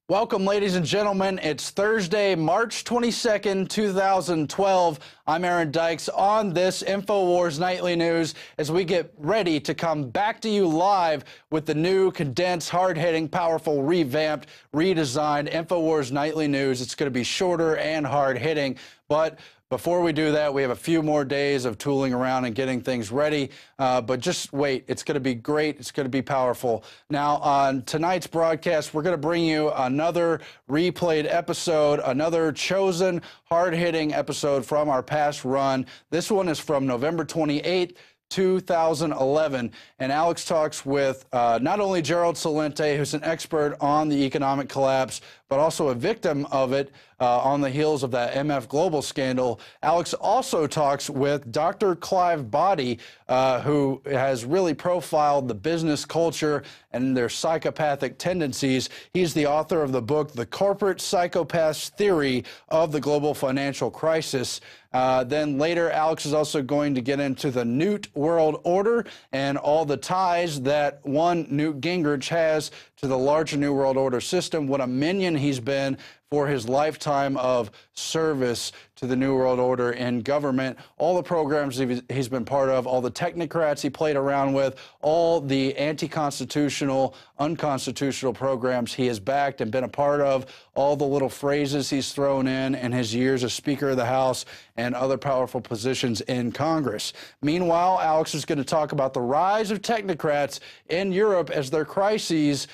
Welcome, ladies and gentlemen. It's Thursday, March 22nd, 2012. I'm Aaron Dykes on this Infowars Nightly News as we get ready to come back to you live with the new, condensed, hard-hitting, powerful, revamped, redesigned Infowars Nightly News. It's going to be shorter and hard-hitting, but before we do that, we have a few more days of tooling around and getting things ready, but just wait. It's going to be great. It's going to be powerful. Now, on tonight's broadcast, we're going to bring you another replayed episode, another chosen, hard-hitting episode from our past run. This one is from November 28th, 2011, and Alex talks with not only Gerald Celente, who's an expert on the economic collapse, but also a victim of it on the heels of that MF Global scandal. Alex also talks with Dr. Clive Boddy, who has really profiled the business culture and their psychopathic tendencies. He's the author of the book, The Corporate Psychopath's Theory of the Global Financial Crisis. Then later, Alex is also going to get into the Newt World Order and all the ties that one Newt Gingrich has to the larger New World Order system, what a minion he's been for his lifetime of service to the New World Order in government, all the programs he's been part of, all the technocrats he played around with, all the anti-constitutional, unconstitutional programs he has backed and been a part of, all the little phrases he's thrown in his years as Speaker of the House and other powerful positions in Congress. Meanwhile, Alex is going to talk about the rise of technocrats in Europe as their crises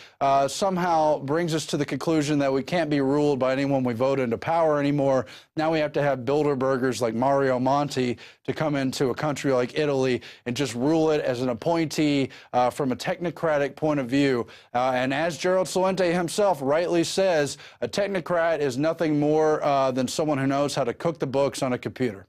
somehow brings us to the conclusion that we can't be ruled by anyone we vote into power anymore. Now we have to have Bilderbergers like Mario Monti to come into a country like Italy and just rule it as an appointee from a technocratic point of view. And as Gerald Celente himself rightly says, a technocrat is nothing more than someone who knows how to cook the books on a computer.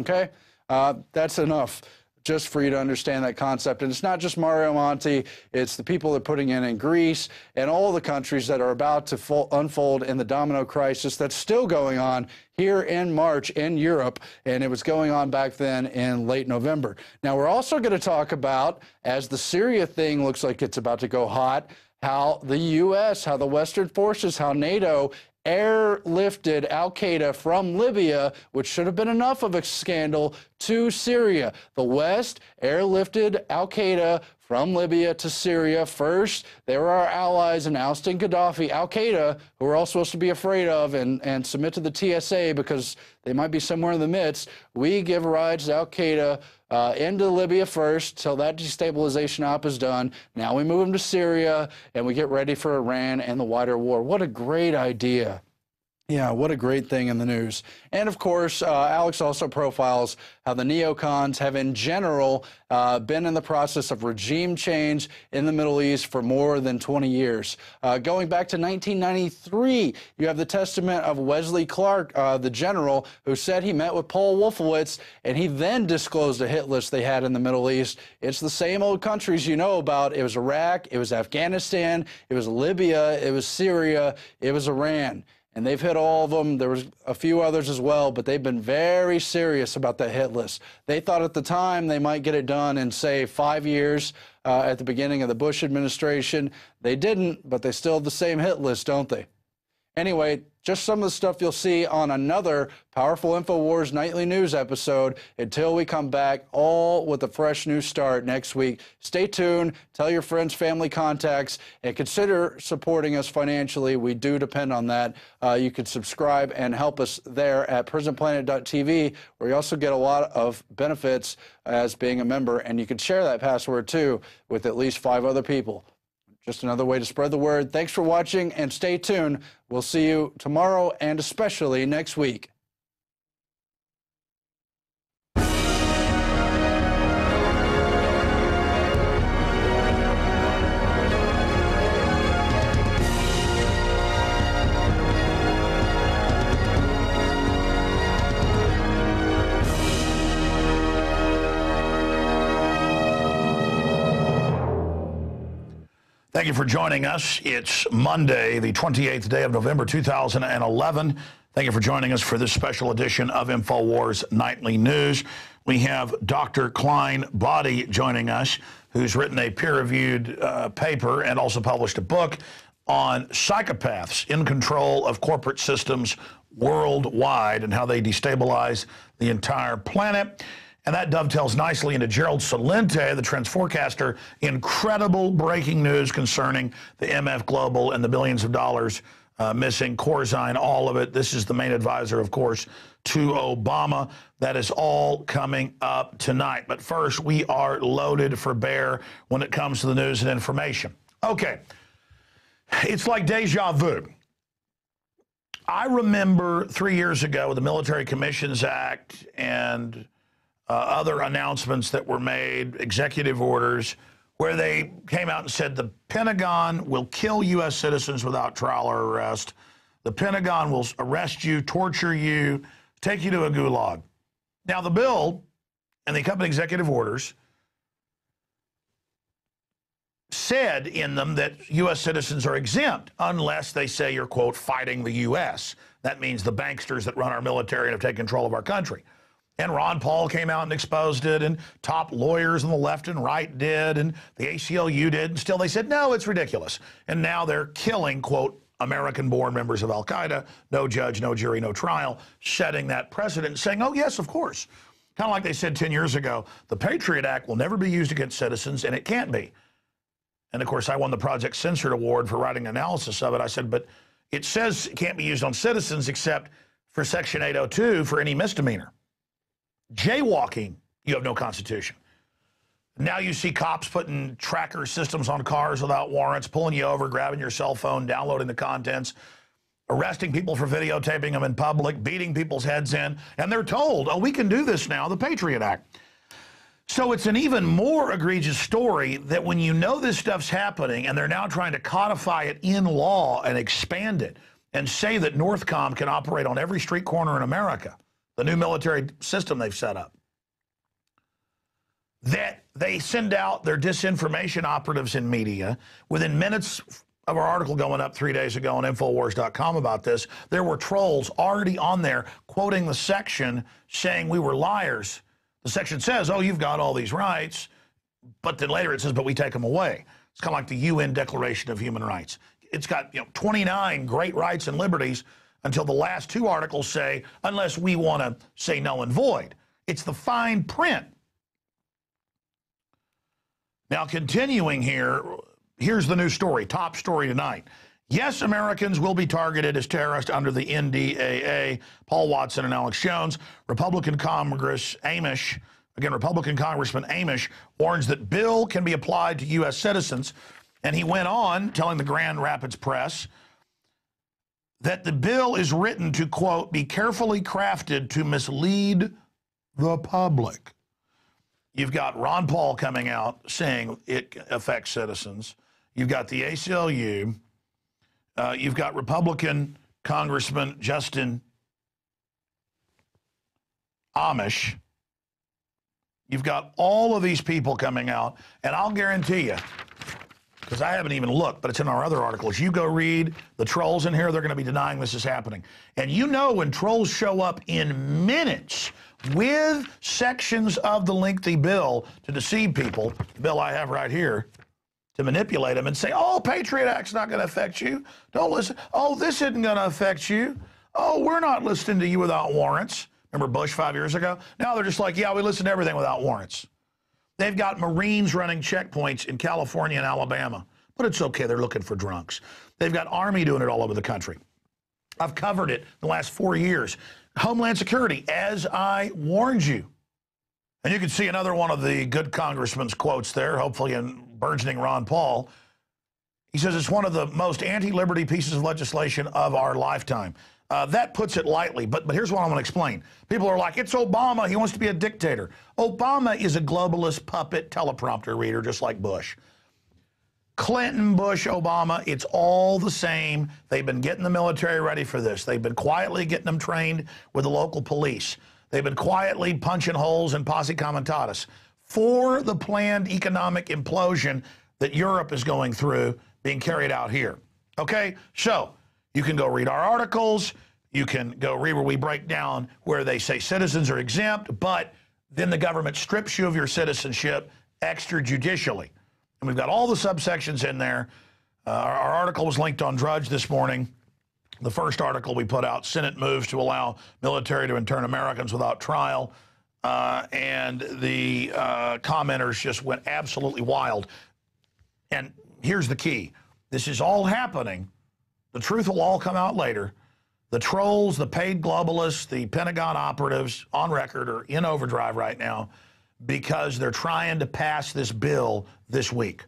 Okay? That's enough just for you to understand that concept. And it's not just Mario Monti, it's the people they're putting in Greece and all the countries that are about to unfold in the domino crisis that's still going on here in March in Europe, and it was going on back then in late November. Now, we're also going to talk about, as the Syria thing looks like it's about to go hot, how the U.S., how the Western forces, how NATO airlifted al-Qaeda from Libya, which should have been enough of a scandal, to Syria. The West airlifted al-Qaeda from Libya to Syria. First, they were our allies in ousting Gaddafi. Al-Qaeda, who we're all supposed to be afraid of and submit to the TSA because they might be somewhere in the midst, we give rides to al-Qaeda into Libya first till that destabilization op is done. Now we move them to Syria and we get ready for Iran and the wider war. What a great idea. Yeah, what a great thing in the news. And of course, Alex also profiles how the neocons have in general been in the process of regime change in the Middle East for more than 20 years. Going back to 1993, you have the testament of Wesley Clark, the general, who said he met with Paul Wolfowitz, and he then disclosed a hit list they had in the Middle East. It's the same old countries you know about. It was Iraq, it was Afghanistan, it was Libya, it was Syria, it was Iran. And they've hit all of them. There was a few others as well, but they've been very serious about that hit list. They thought at the time they might get it done in, say, 5 years at the beginning of the Bush administration. They didn't, but they still have the same hit list, don't they? Anyway, just some of the stuff you'll see on another powerful Infowars Nightly News episode until we come back, all with a fresh new start next week. Stay tuned, tell your friends, family, contacts, and consider supporting us financially. We do depend on that. You can subscribe and help us there at prisonplanet.tv, where you also get a lot of benefits as being a member, and you can share that password, too, with at least 5 other people. Just another way to spread the word. Thanks for watching, and stay tuned. We'll see you tomorrow and especially next week. Thank you for joining us. It's Monday, the 28th day of November, 2011. Thank you for joining us for this special edition of Infowars Nightly News. We have Dr. Clive Boddy joining us, who's written a peer-reviewed paper and also published a book on psychopaths in control of corporate systems worldwide and how they destabilize the entire planet. And that dovetails nicely into Gerald Celente, the trends forecaster. Incredible breaking news concerning the MF Global and the billions of dollars missing, Corzine, all of it. This is the main advisor, of course, to Obama. That is all coming up tonight. But first, we are loaded for bear when it comes to the news and information. Okay, it's like deja vu. I remember 3 years ago with the Military Commissions Act and other announcements that were made, executive orders, where they came out and said the Pentagon will kill U.S. citizens without trial or arrest. The Pentagon will arrest you, torture you, take you to a gulag. Now, the bill and the accompanying executive orders said in them that U.S. citizens are exempt unless they say you're, quote, fighting the U.S. That means the banksters that run our military and have taken control of our country. And Ron Paul came out and exposed it, and top lawyers on the left and right did, and the ACLU did, and still they said, no, it's ridiculous. And now they're killing, quote, American-born members of al-Qaeda, no judge, no jury, no trial, setting that precedent, saying, oh, yes, of course. Kind of like they said 10 years ago, the Patriot Act will never be used against citizens, and it can't be. And, of course, I won the Project Censored Award for writing analysis of it. I said, but it says it can't be used on citizens except for Section 802 for any misdemeanor. Jaywalking, you have no constitution. Now you see cops putting tracker systems on cars without warrants, pulling you over, grabbing your cell phone, downloading the contents, arresting people for videotaping them in public, beating people's heads in, and they're told, oh, we can do this now, the Patriot Act. So it's an even more egregious story that when you know this stuff's happening and they're now trying to codify it in law and expand it and say that Northcom can operate on every street corner in America, the new military system they've set up, that they send out their disinformation operatives in media. Within minutes of our article going up 3 days ago on Infowars.com about this, there were trolls already on there quoting the section saying we were liars. The section says, oh, you've got all these rights, but then later it says, but we take them away. It's kind of like the UN Declaration of Human Rights. It's got 29 great rights and liberties until the last two articles say, unless we want to say null and void. It's the fine print. Now, continuing here, here's the new story, top story tonight. Yes, Americans will be targeted as terrorists under the NDAA. Paul Watson and Alex Jones. Republican Congressman Amish warns that bill can be applied to U.S. citizens. And he went on telling the Grand Rapids Press that the bill is written to, quote, be carefully crafted to mislead the public. You've got Ron Paul coming out saying it affects citizens. You've got the ACLU. You've got Republican Congressman Justin Amish. You've got all of these people coming out, and I'll guarantee you, because I haven't even looked, but it's in our other articles. You go read the trolls in here, they're going to be denying this is happening. And you know when trolls show up in minutes with sections of the lengthy bill to deceive people, the bill I have right here, to manipulate them and say, oh, Patriot Act's not going to affect you. Don't listen. Oh, this isn't going to affect you. Oh, we're not listening to you without warrants. Remember Bush 5 years ago? Now they're just like, yeah, we listen to everything without warrants. They've got Marines running checkpoints in California and Alabama, but it's okay. They're looking for drunks. They've got Army doing it all over the country. I've covered it the last 4 years. Homeland Security, as I warned you. And you can see another one of the good congressman's quotes there, hopefully in burgeoning Ron Paul. He says it's one of the most anti-liberty pieces of legislation of our lifetime. That puts it lightly, but here's what I'm going to explain. People are like, it's Obama. He wants to be a dictator. Obama is a globalist puppet teleprompter reader, just like Bush. Clinton, Bush, Obama, it's all the same. They've been getting the military ready for this. They've been quietly getting them trained with the local police. They've been quietly punching holes in posse comitatus for the planned economic implosion that Europe is going through being carried out here. Okay, so you can go read our articles. You can go read where we break down where they say citizens are exempt, but then the government strips you of your citizenship extrajudicially. And we've got all the subsections in there. Our article was linked on Drudge this morning. The first article we put out, Senate moves to allow military to intern Americans without trial. And the commenters just went absolutely wild. And here's the key. This is all happening. The truth will all come out later. The trolls, the paid globalists, the Pentagon operatives on record are in overdrive right now because they're trying to pass this bill this week.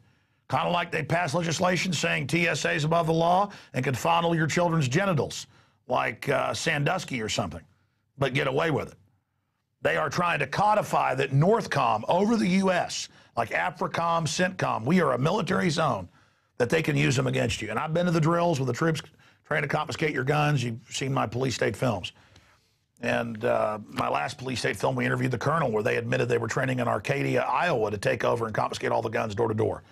Kind of like they passed legislation saying TSA is above the law and can fondle your children's genitals like Sandusky or something, but get away with it. They are trying to codify that Northcom over the U.S., like AFRICOM, CENTCOM, we are a military zone, that they can use them against you. And I've been to the drills with the troops trying to confiscate your guns. You've seen my police state films. And my last police state film, we interviewed the colonel where they admitted they were training in Arcadia, Iowa to take over and confiscate all the guns door to door.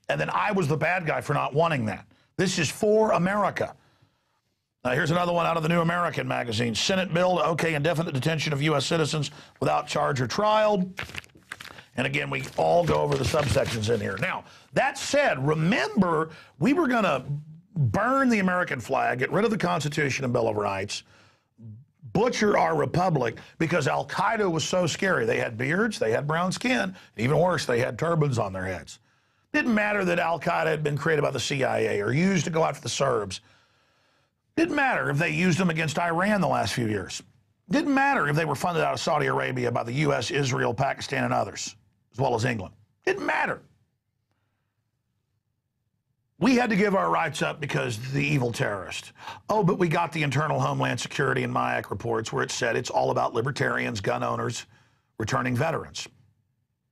And then I was the bad guy for not wanting that. This is for America. Here's another one out of the New American magazine. Senate bill to okay indefinite detention of U.S. citizens without charge or trial. And again, we all go over the subsections in here. Now, that said, remember, we were going to burn the American flag, get rid of the Constitution and Bill of Rights, butcher our republic because Al-Qaeda was so scary. They had beards, they had brown skin, even worse, they had turbans on their heads. Didn't matter that Al-Qaeda had been created by the CIA or used to go after the Serbs. Didn't matter if they used them against Iran the last few years. Didn't matter if they were funded out of Saudi Arabia by the U.S., Israel, Pakistan, and others, as well as England. Didn't matter. We had to give our rights up because of the evil terrorist. Oh, but we got the Internal Homeland Security and MIAC reports where it said it's all about libertarians, gun owners, returning veterans.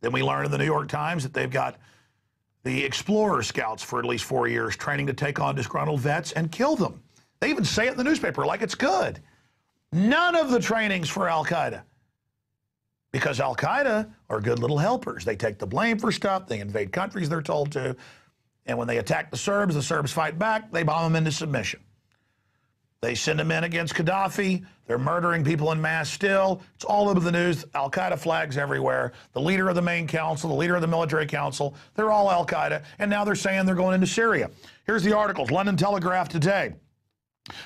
Then we learned in the New York Times that they've got the Explorer Scouts for at least 4 years training to take on disgruntled vets and kill them. They even say it in the newspaper like it's good. None of the training's for Al-Qaeda. Because Al-Qaeda are good little helpers. They take the blame for stuff. They invade countries they're told to. And when they attack the Serbs fight back. They bomb them into submission. They send them in against Gaddafi. They're murdering people in mass still. It's all over the news. Al-Qaeda flags everywhere. The leader of the main council, the leader of the military council, they're all Al-Qaeda. And now they're saying they're going into Syria. Here's the articles. London Telegraph today.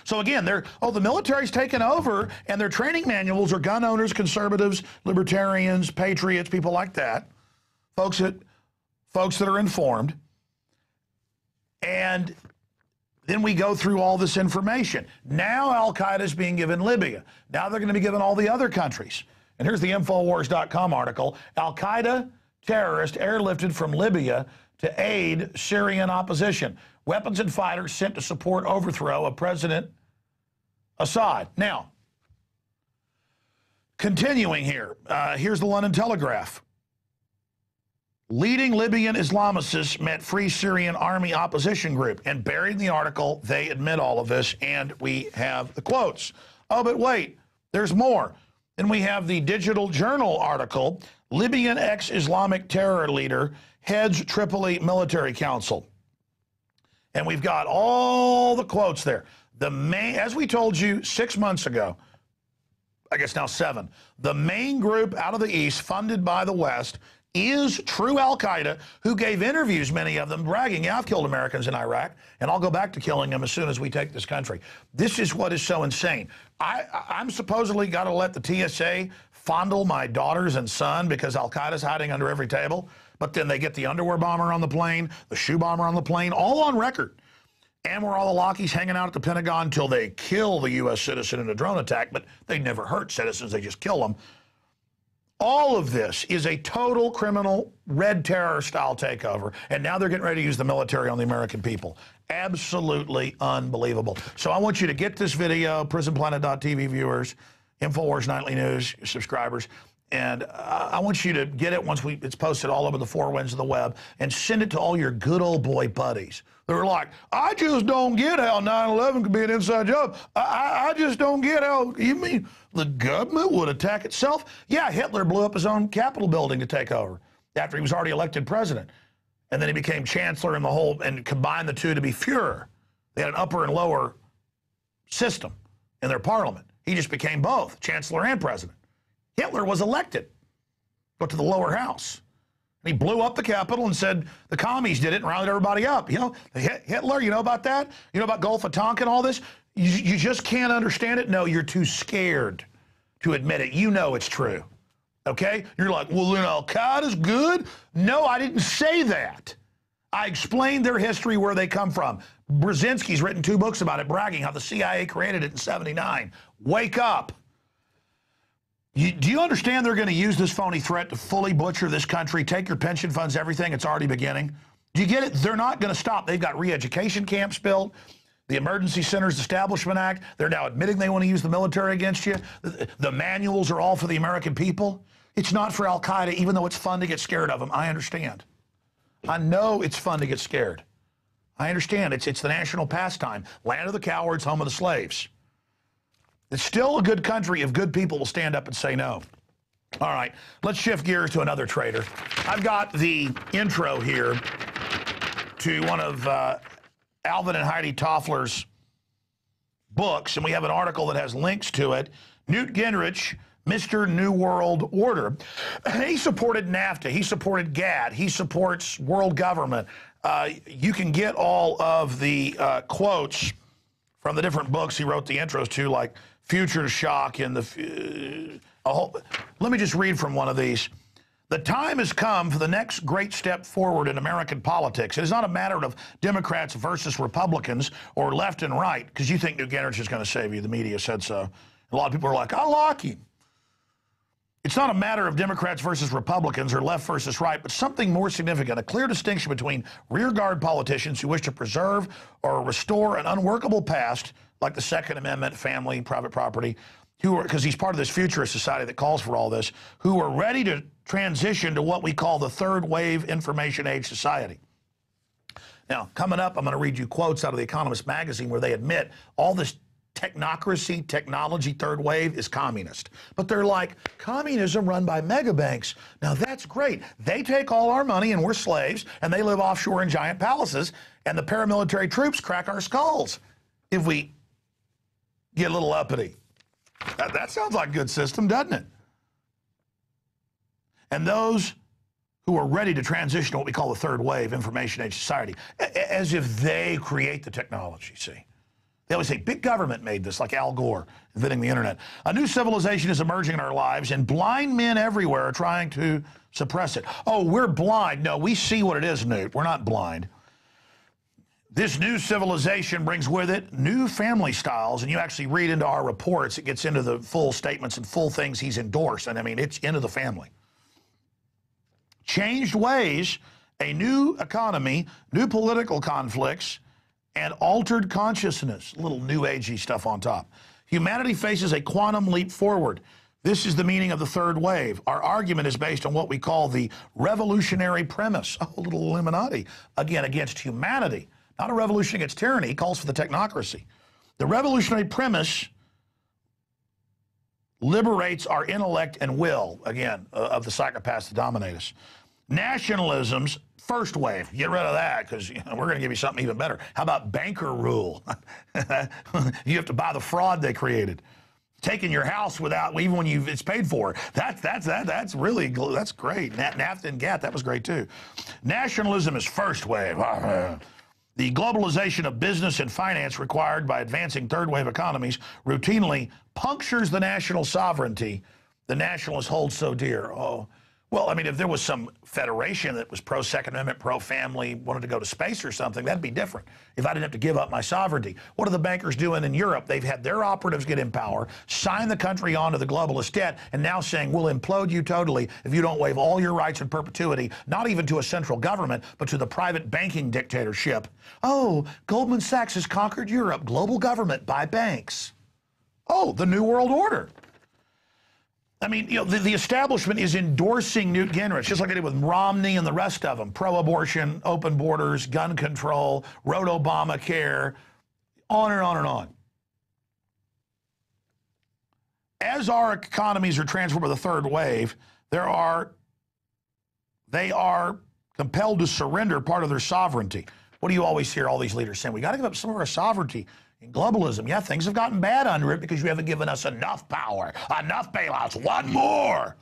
So again, the military's taken over, and their training manuals are gun owners, conservatives, libertarians, patriots, people like that, folks that are informed. And then we go through all this information. Now Al-Qaeda is being given Libya. Now they're going to be given all the other countries. And here's the Infowars.com article. Al-Qaeda terrorist airlifted from Libya to aid Syrian opposition. Weapons and fighters sent to support overthrow of President Assad. Now, continuing here, here's the London Telegraph. Leading Libyan Islamicists met Free Syrian Army opposition group. And buried in the article, they admit all of this, and we have the quotes. Oh, but wait, there's more. Then we have the Digital Journal article, Libyan ex-Islamic terror leader heads Tripoli Military Council. And we've got all the quotes there. As we told you 6 months ago, I guess now 7, the main group out of the East funded by the West is true Al-Qaeda, who gave interviews, many of them, bragging, yeah, I've killed Americans in Iraq, and I'll go back to killing them as soon as we take this country. This is what is so insane. I'm supposedly got to let the TSA fondle my daughters and son because Al-Qaeda's hiding under every table, but then they get the underwear bomber on the plane, the shoe bomber on the plane, all on record. And we're all the lockies hanging out at the Pentagon until they kill the U.S. citizen in a drone attack, but they never hurt citizens, they just kill them. All of this is a total criminal red terror style takeover, and now they're getting ready to use the military on the American people. Absolutely unbelievable. So I want you to get this video, prisonplanet.tv viewers, Infowars Nightly News subscribers, and I want you to get it once it's posted all over the four winds of the web, and send it to all your good old boy buddies. They're like, I just don't get how 9/11 could be an inside job. I just don't get how, you mean the government would attack itself? Yeah, Hitler blew up his own Capitol building to take over after he was already elected president. And then he became chancellor and combined the two to be Führer. They had an upper and lower system in their parliament. He just became both, chancellor and president. Hitler was elected, but to the lower house. He blew up the Capitol and said the commies did it and rallied everybody up. You know, Hitler, you know about that? You know about Gulf of Tonkin, all this? You just can't understand it? No, you're too scared to admit it. You know it's true, okay? You're like, well, then Al-Qaeda's good? No, I didn't say that. I explained their history, where they come from. Brzezinski's written 2 books about it, bragging how the CIA created it in '79. Wake up. Do you understand they're going to use this phony threat to fully butcher this country, take your pension funds, everything? It's already beginning. Do you get it? They're not going to stop. They've got re-education camps built, the Emergency Centers Establishment Act. They're now admitting they want to use the military against you. The manuals are all for the American people. It's not for Al-Qaeda, even though it's fun to get scared of them. I understand. I know it's fun to get scared. I understand. It's the national pastime. Land of the cowards, home of the slaves. It's still a good country if good people will stand up and say no. All right, let's shift gears to another traitor. I've got the intro here to one of Alvin and Heidi Toffler's books, and we have an article that has links to it. Newt Gingrich, Mr. New World Order. He supported NAFTA. He supported GATT. He supports world government. You can get all of the quotes from the different books he wrote the intros to, like Future Shock and let me just read from one of these. The time has come for the next great step forward in American politics. It is not a matter of Democrats versus Republicans or left and right, because you think Newt Gingrich is going to save you. The media said so. A lot of people are like, I like him. It's not a matter of Democrats versus Republicans or left versus right, but something more significant, a clear distinction between rearguard politicians who wish to preserve or restore an unworkable past, like the Second Amendment, family, private property, because he's part of this futurist society that calls for all this, who are ready to transition to what we call the third wave information age society. Now, coming up, I'm going to read you quotes out of The Economist magazine where they admit all this technocracy, technology, third wave is communist. But they're like, communism run by mega banks. Now that's great. They take all our money and we're slaves, and they live offshore in giant palaces, and the paramilitary troops crack our skulls if we get a little uppity. That sounds like a good system, doesn't it? And those who are ready to transition to what we call the third wave information age society, as if they create the technology, see? They always say, big government made this, like Al Gore inventing the internet. A new civilization is emerging in our lives, and blind men everywhere are trying to suppress it. Oh, we're blind. No, we see what it is, Newt. We're not blind. This new civilization brings with it new family styles, and you actually read into our reports, it gets into the full statements and full things he's endorsed, and I mean, it's into the family. Changed ways, a new economy, new political conflicts, and altered consciousness, a little new agey stuff on top. Humanity faces a quantum leap forward. This is the meaning of the third wave. Our argument is based on what we call the revolutionary premise. Oh, a little Illuminati. Again, against humanity. Not a revolution against tyranny. He calls for the technocracy. The revolutionary premise liberates our intellect and will, again, of the psychopaths that dominate us. Nationalism's first wave. Get rid of that, because we're going to give you something even better. How about banker rule? You have to buy the fraud they created. Taking your house without, even when it's paid for. That's really, that's great. NAFTA and GATT, that was great too. Nationalism is first wave. The globalization of business and finance required by advancing third wave economies routinely punctures the national sovereignty the nationalists hold so dear. Oh, well, I mean, if there was some federation that was pro-Second Amendment, pro-family, wanted to go to space or something, that'd be different. If I didn't have to give up my sovereignty. What are the bankers doing in Europe? They've had their operatives get in power, sign the country onto the globalist debt, and now saying, we'll implode you totally if you don't waive all your rights in perpetuity, not even to a central government, but to the private banking dictatorship. Oh, Goldman Sachs has conquered Europe. Global government by banks. Oh, the New World Order. I mean, you know, the establishment is endorsing Newt Gingrich, just like they did with Romney and the rest of them. Pro-abortion, open borders, gun control, wrote Obamacare, on and on and on. As our economies are transformed by the third wave, they are compelled to surrender part of their sovereignty. What do you always hear all these leaders saying? We got to give up some of our sovereignty. In globalism, yeah, things have gotten bad under it because you haven't given us enough power, enough bailouts. One more.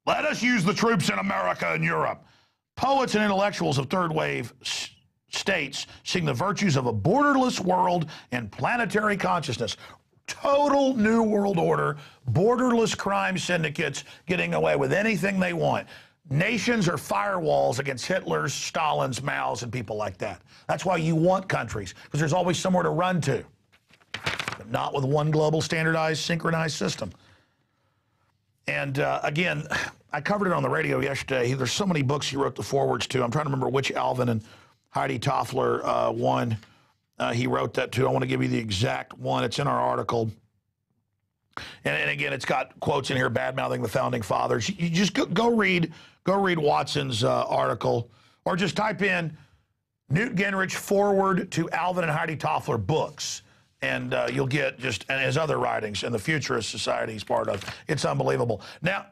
Let us use the troops in America and Europe. Poets and intellectuals of third wave states sing the virtues of a borderless world and planetary consciousness. Total new world order, borderless crime syndicates getting away with anything they want. Nations are firewalls against Hitler's, Stalin's, Mao's, and people like that. That's why you want countries, because there's always somewhere to run to. But not with one global, standardized, synchronized system. And again, I covered it on the radio yesterday. There's so many books he wrote the forwards to. I'm trying to remember which Alvin and Heidi Toffler one he wrote that to. I want to give you the exact one. It's in our article. And again, it's got quotes in here bad-mouthing the founding fathers. You just go read Watson's article, or just type in Newt Gingrich forward to Alvin and Heidi Toffler books, and you'll get and his other writings and the Futurist Society he's part of. It's unbelievable. Now,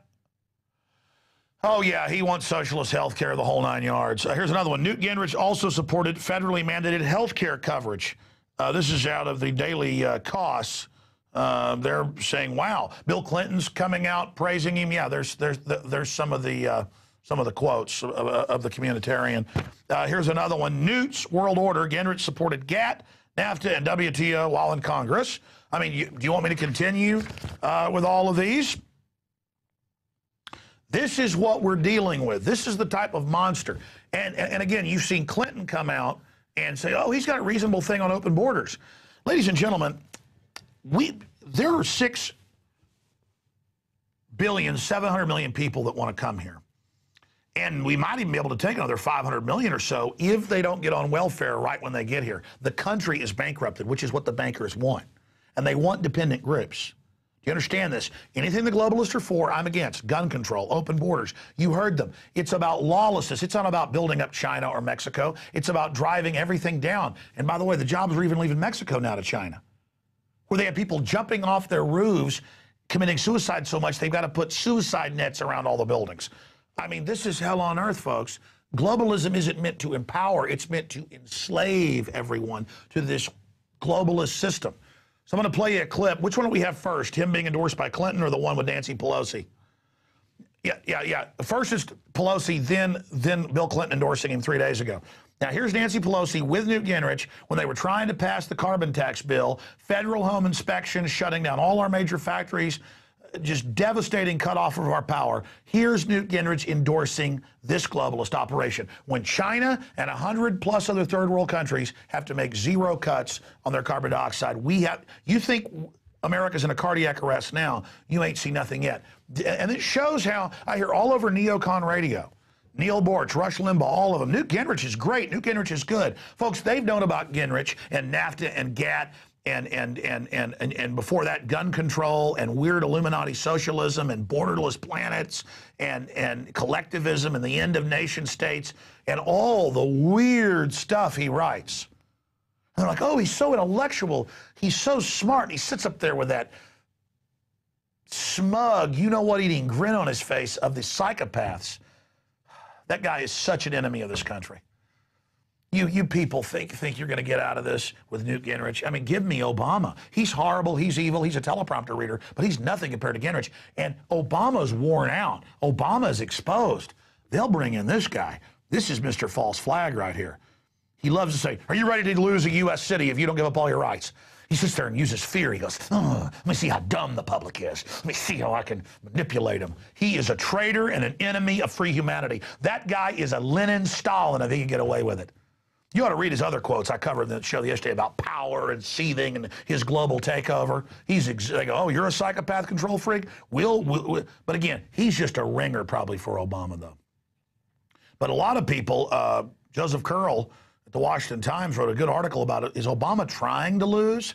oh yeah, he wants socialist health care, the whole 9 yards. Here's another one. Newt Gingrich also supported federally mandated health care coverage. This is out of the Daily Costs. They're saying, "Wow, Bill Clinton's coming out praising him." Yeah, there's some of the quotes of the communitarian. Here's another one. Newt's world order. Gingrich supported GATT, NAFTA, and WTO while in Congress. I mean, do you want me to continue with all of these? This is what we're dealing with. This is the type of monster. And again, you've seen Clinton come out and say, "Oh, he's got a reasonable thing on open borders." Ladies and gentlemen, there are 6,700,000,000 people that want to come here. And we might even be able to take another 500 million or so if they don't get on welfare right when they get here. The country is bankrupted, which is what the bankers want. And they want dependent groups. Do you understand this? Anything the globalists are for, I'm against. Gun control, open borders. You heard them. It's about lawlessness. It's not about building up China or Mexico. It's about driving everything down. And by the way, the jobs are even leaving Mexico now to China, where they have people jumping off their roofs, committing suicide so much they've got to put suicide nets around all the buildings. I mean, this is hell on earth, folks. Globalism isn't meant to empower. It's meant to enslave everyone to this globalist system. So I'm going to play you a clip. Which one do we have first? Him being endorsed by Clinton or the one with Nancy Pelosi? Yeah. First is Pelosi, then Bill Clinton endorsing him 3 days ago. Now, here's Nancy Pelosi with Newt Gingrich when they were trying to pass the carbon tax bill, federal home inspections, shutting down all our major factories, just devastating cutoff of our power. Here's Newt Gingrich endorsing this globalist operation. When China and 100+ other third world countries have to make zero cuts on their carbon dioxide, you think America's in a cardiac arrest now, you ain't seen nothing yet. And it shows how I hear all over neocon radio, Neil Borch, Rush Limbaugh, all of them. Newt Gingrich is great. Newt Gingrich is good. Folks, they've known about Gingrich and NAFTA and GATT and before that, gun control and weird Illuminati socialism and borderless planets and collectivism and the end of nation states and all the weird stuff he writes. And they're like, "Oh, he's so intellectual. He's so smart." And he sits up there with that smug, you-know-what-eating grin on his face of the psychopaths. That guy is such an enemy of this country. You people think you're going to get out of this with Newt Gingrich. I mean, give me Obama. He's horrible. He's evil. He's a teleprompter reader, but he's nothing compared to Gingrich. And Obama's worn out. Obama's exposed. They'll bring in this guy. This is Mr. False Flag right here. He loves to say, "Are you ready to lose a U.S. city if you don't give up all your rights?" He sits there and uses fear. He goes, "Oh, let me see how dumb the public is. Let me see how I can manipulate them." He is a traitor and an enemy of free humanity. That guy is a Lenin Stalin if he can get away with it. You ought to read his other quotes I covered in the show yesterday about power and seething and his global takeover. They go, "Oh, you're a psychopath control freak?" But again, he's just a ringer probably for Obama, though. But a lot of people, Joseph Curl at the Washington Times wrote a good article about it. Is Obama trying to lose?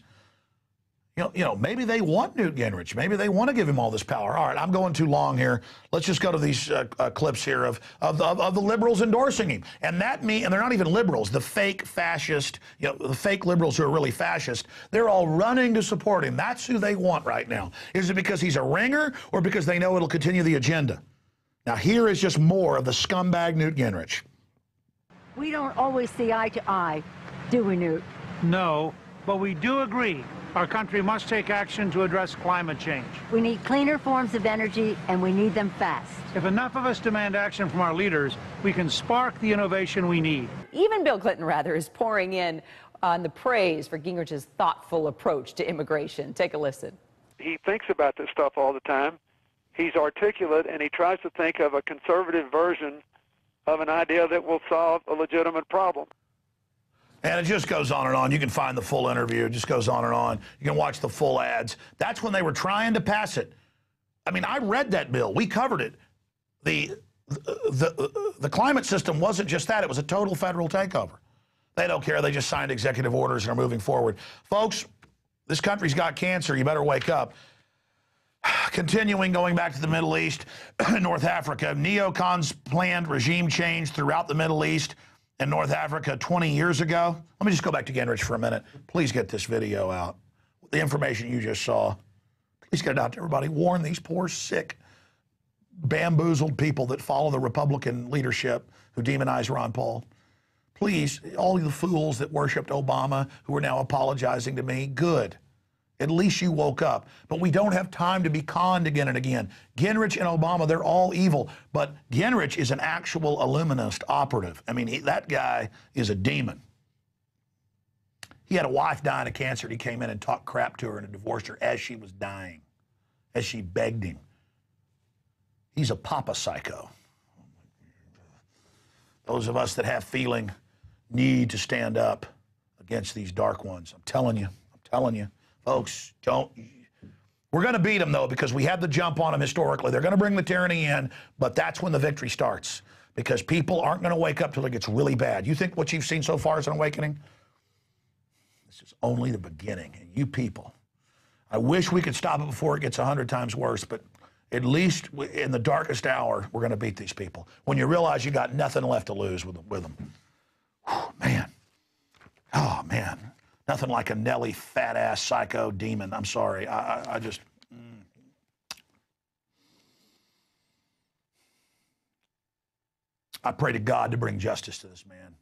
You know, maybe they want Newt Gingrich. Maybe they want to give him all this power. All right, I'm going too long here. Let's just go to these clips here of the liberals endorsing him. And and they're not even liberals, the fake fascist, the fake liberals who are really fascist, they're all running to support him. That's who they want right now. Is it because he's a ringer or because they know it'll continue the agenda? Now, here is just more of the scumbag Newt Gingrich. We don't always see eye to eye, do we, Newt? No, but we do agree Our country must take action to address climate change. We need cleaner forms of energy, and we need them fast. If enough of us demand action from our leaders, we can spark the innovation we need. Even Bill Clinton, rather, is pouring in on the praise for Gingrich's thoughtful approach to immigration. Take a listen. He thinks about this stuff all the time. He's articulate, and he tries to think of a conservative version of an idea that will solve a legitimate problem. And it just goes on and on. You can find the full interview. It just goes on and on. You can watch the full ads. That's when they were trying to pass it. I mean, I read that bill. We covered it. The climate system wasn't just that. It was a total federal takeover. They don't care. They just signed executive orders and are moving forward. Folks, this country's got cancer. You better wake up. Continuing, going back to the Middle East, North Africa, neocons planned regime change throughout the Middle East and North Africa 20 years ago. Let me just go back to Gingrich for a minute. Please get this video out. The information you just saw. Please get it out to everybody. Warn these poor, sick, bamboozled people that follow the Republican leadership who demonize Ron Paul. Please, all the fools that worshipped Obama who are now apologizing to me, good. At least you woke up. But we don't have time to be conned again and again. Gingrich and Obama, they're all evil. But Gingrich is an actual Illuminist operative. I mean, that guy is a demon. He had a wife dying of cancer, and he came in and talked crap to her and divorced her as she was dying, as she begged him. He's a papa psycho. Those of us that have feeling need to stand up against these dark ones. I'm telling you. Folks, we're going to beat them, though, because we had the jump on them historically. They're going to bring the tyranny in, but that's when the victory starts, because people aren't going to wake up till it gets really bad. You think what you've seen so far is an awakening? This is only the beginning. And you people, I wish we could stop it before it gets 100 times worse, but at least in the darkest hour, we're going to beat these people. When you realize you got nothing left to lose with them. Whew, man. Oh, man. Nothing like a Nelly fat-ass psycho demon. I'm sorry. I just... I pray to God to bring justice to this man.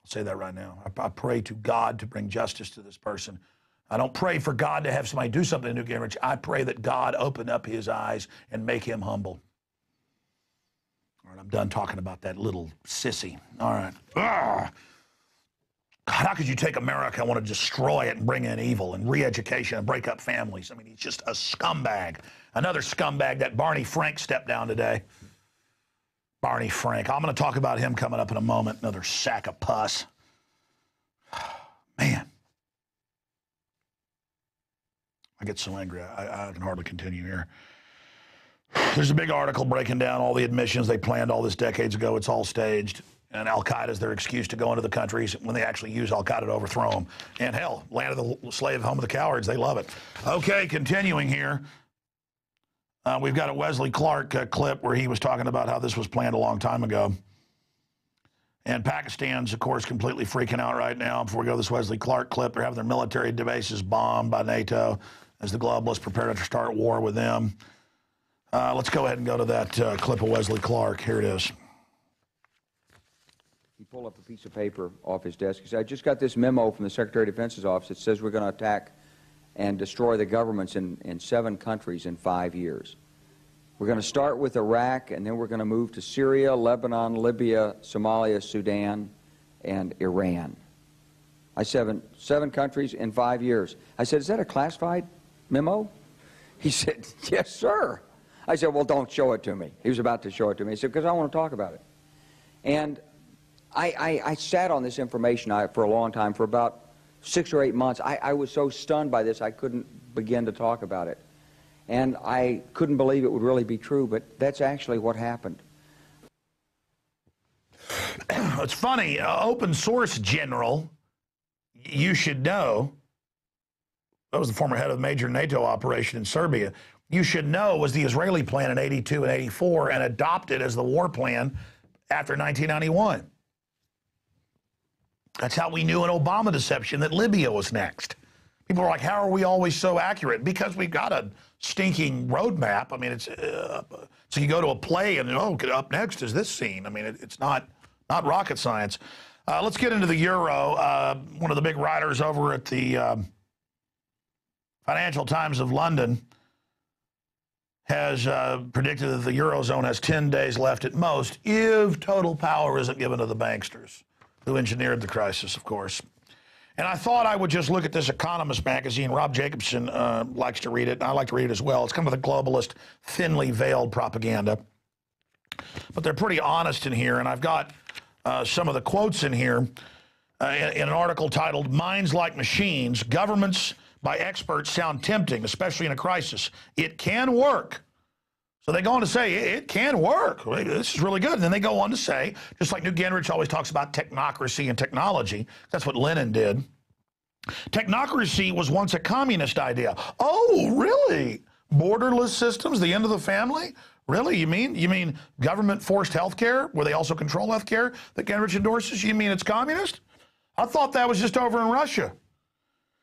I'll say that right now. I pray to God to bring justice to this person. I don't pray for God to have somebody do something to Gingrich. I pray that God open up his eyes and make him humble. All right, I'm done talking about that little sissy. All right. Ugh. How could you take America and want to destroy it and bring in evil and re-education and break up families? I mean, he's just a scumbag. Another scumbag, that Barney Frank stepped down today. Barney Frank. I'm going to talk about him coming up in a moment. Another sack of pus. Man. I get so angry, I can hardly continue here. There's a big article breaking down all the admissions they planned all this decades ago. It's all staged. And Al-Qaeda's their excuse to go into the countries when they actually use Al-Qaeda to overthrow them. And hell, land of the slave, home of the cowards, they love it. Okay, continuing here. We've got a Wesley Clark clip where he was talking about how this was planned a long time ago. And Pakistan's, of course, completely freaking out right now. Before we go to this Wesley Clark clip, they're having their military bases bombed by NATO as the globalists prepare to start war with them. Let's go ahead and go to that clip of Wesley Clark. Here it is. He pulled up a piece of paper off his desk. He said, I just got this memo from the Secretary of Defense's office. It says we're going to attack and destroy the governments in 7 countries in 5 years. We're going to start with Iraq, and then we're going to move to Syria, Lebanon, Libya, Somalia, Sudan, and Iran. I said 7 countries in 5 years. I said, is that a classified memo? He said, yes, sir. I said, well, don't show it to me. He was about to show it to me. He said, because I want to talk about it. And I sat on this information for a long time, for about 6 or 8 months. I was so stunned by this, I couldn't begin to talk about it. And I couldn't believe it would really be true, but that's actually what happened. It's funny, open source general, you should know, that was the former head of the major NATO operation in Serbia, you should know was the Israeli plan in 82 and 84 and adopted as the war plan after 1991. That's how we knew in Obama deception that Libya was next. People are like, how are we always so accurate? Because we've got a stinking roadmap. I mean, it's so you go to a play and, oh, up next is this scene. I mean, it's not rocket science. Let's get into the Euro. One of the big writers over at the Financial Times of London has predicted that the Eurozone has 10 days left at most if total power isn't given to the banksters, who engineered the crisis, of course. And I thought I would just look at this Economist magazine. Rob Jacobson likes to read it, and I like to read it as well. It's kind of the globalist, thinly veiled propaganda. But they're pretty honest in here, and I've got some of the quotes in here in an article titled, "Minds Like Machines, Governments by Experts Sound Tempting, Especially in a Crisis. It Can Work." So they go on to say, it can work. This is really good. And then they go on to say, just like Newt Gingrich always talks about technocracy and technology, that's what Lenin did. Technocracy was once a communist idea. Oh, really? Borderless systems, the end of the family? Really? You mean government-forced health care, where they also control health care that Gingrich endorses? You mean it's communist? I thought that was just over in Russia.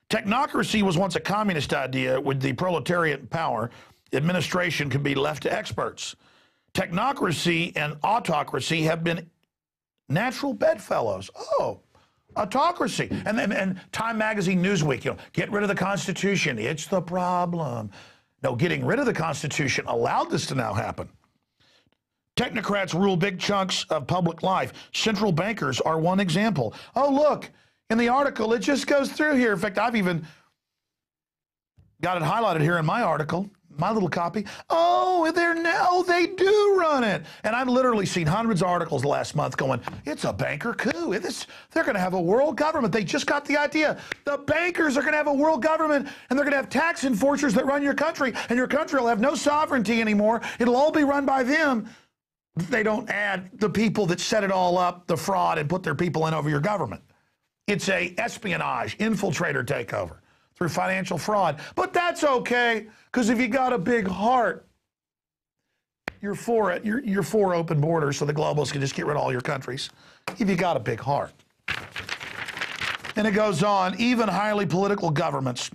Technocracy was once a communist idea. With the proletariat in power, administration can be left to experts. Technocracy and autocracy have been natural bedfellows. Oh, autocracy. And Time Magazine, Newsweek, get rid of the Constitution. It's the problem. No, getting rid of the Constitution allowed this to now happen. Technocrats rule big chunks of public life. Central bankers are one example. Oh, look, in the article, it just goes through here. In fact, I've even got it highlighted here in my article, my little copy. Oh, they do run it. And I've literally seen hundreds of articles last month going, it's a banker coup. They're going to have a world government. They just got the idea. The bankers are going to have a world government, and they're going to have tax enforcers that run your country, and your country will have no sovereignty anymore. It'll all be run by them. They don't add the people that set it all up, the fraud, and put their people in over your government. It's a espionage, infiltrator takeover through financial fraud. But that's okay, because if you got a big heart, you're for it. You're for open borders so the globalists can just get rid of all your countries. If you got a big heart. And it goes on, even highly political governments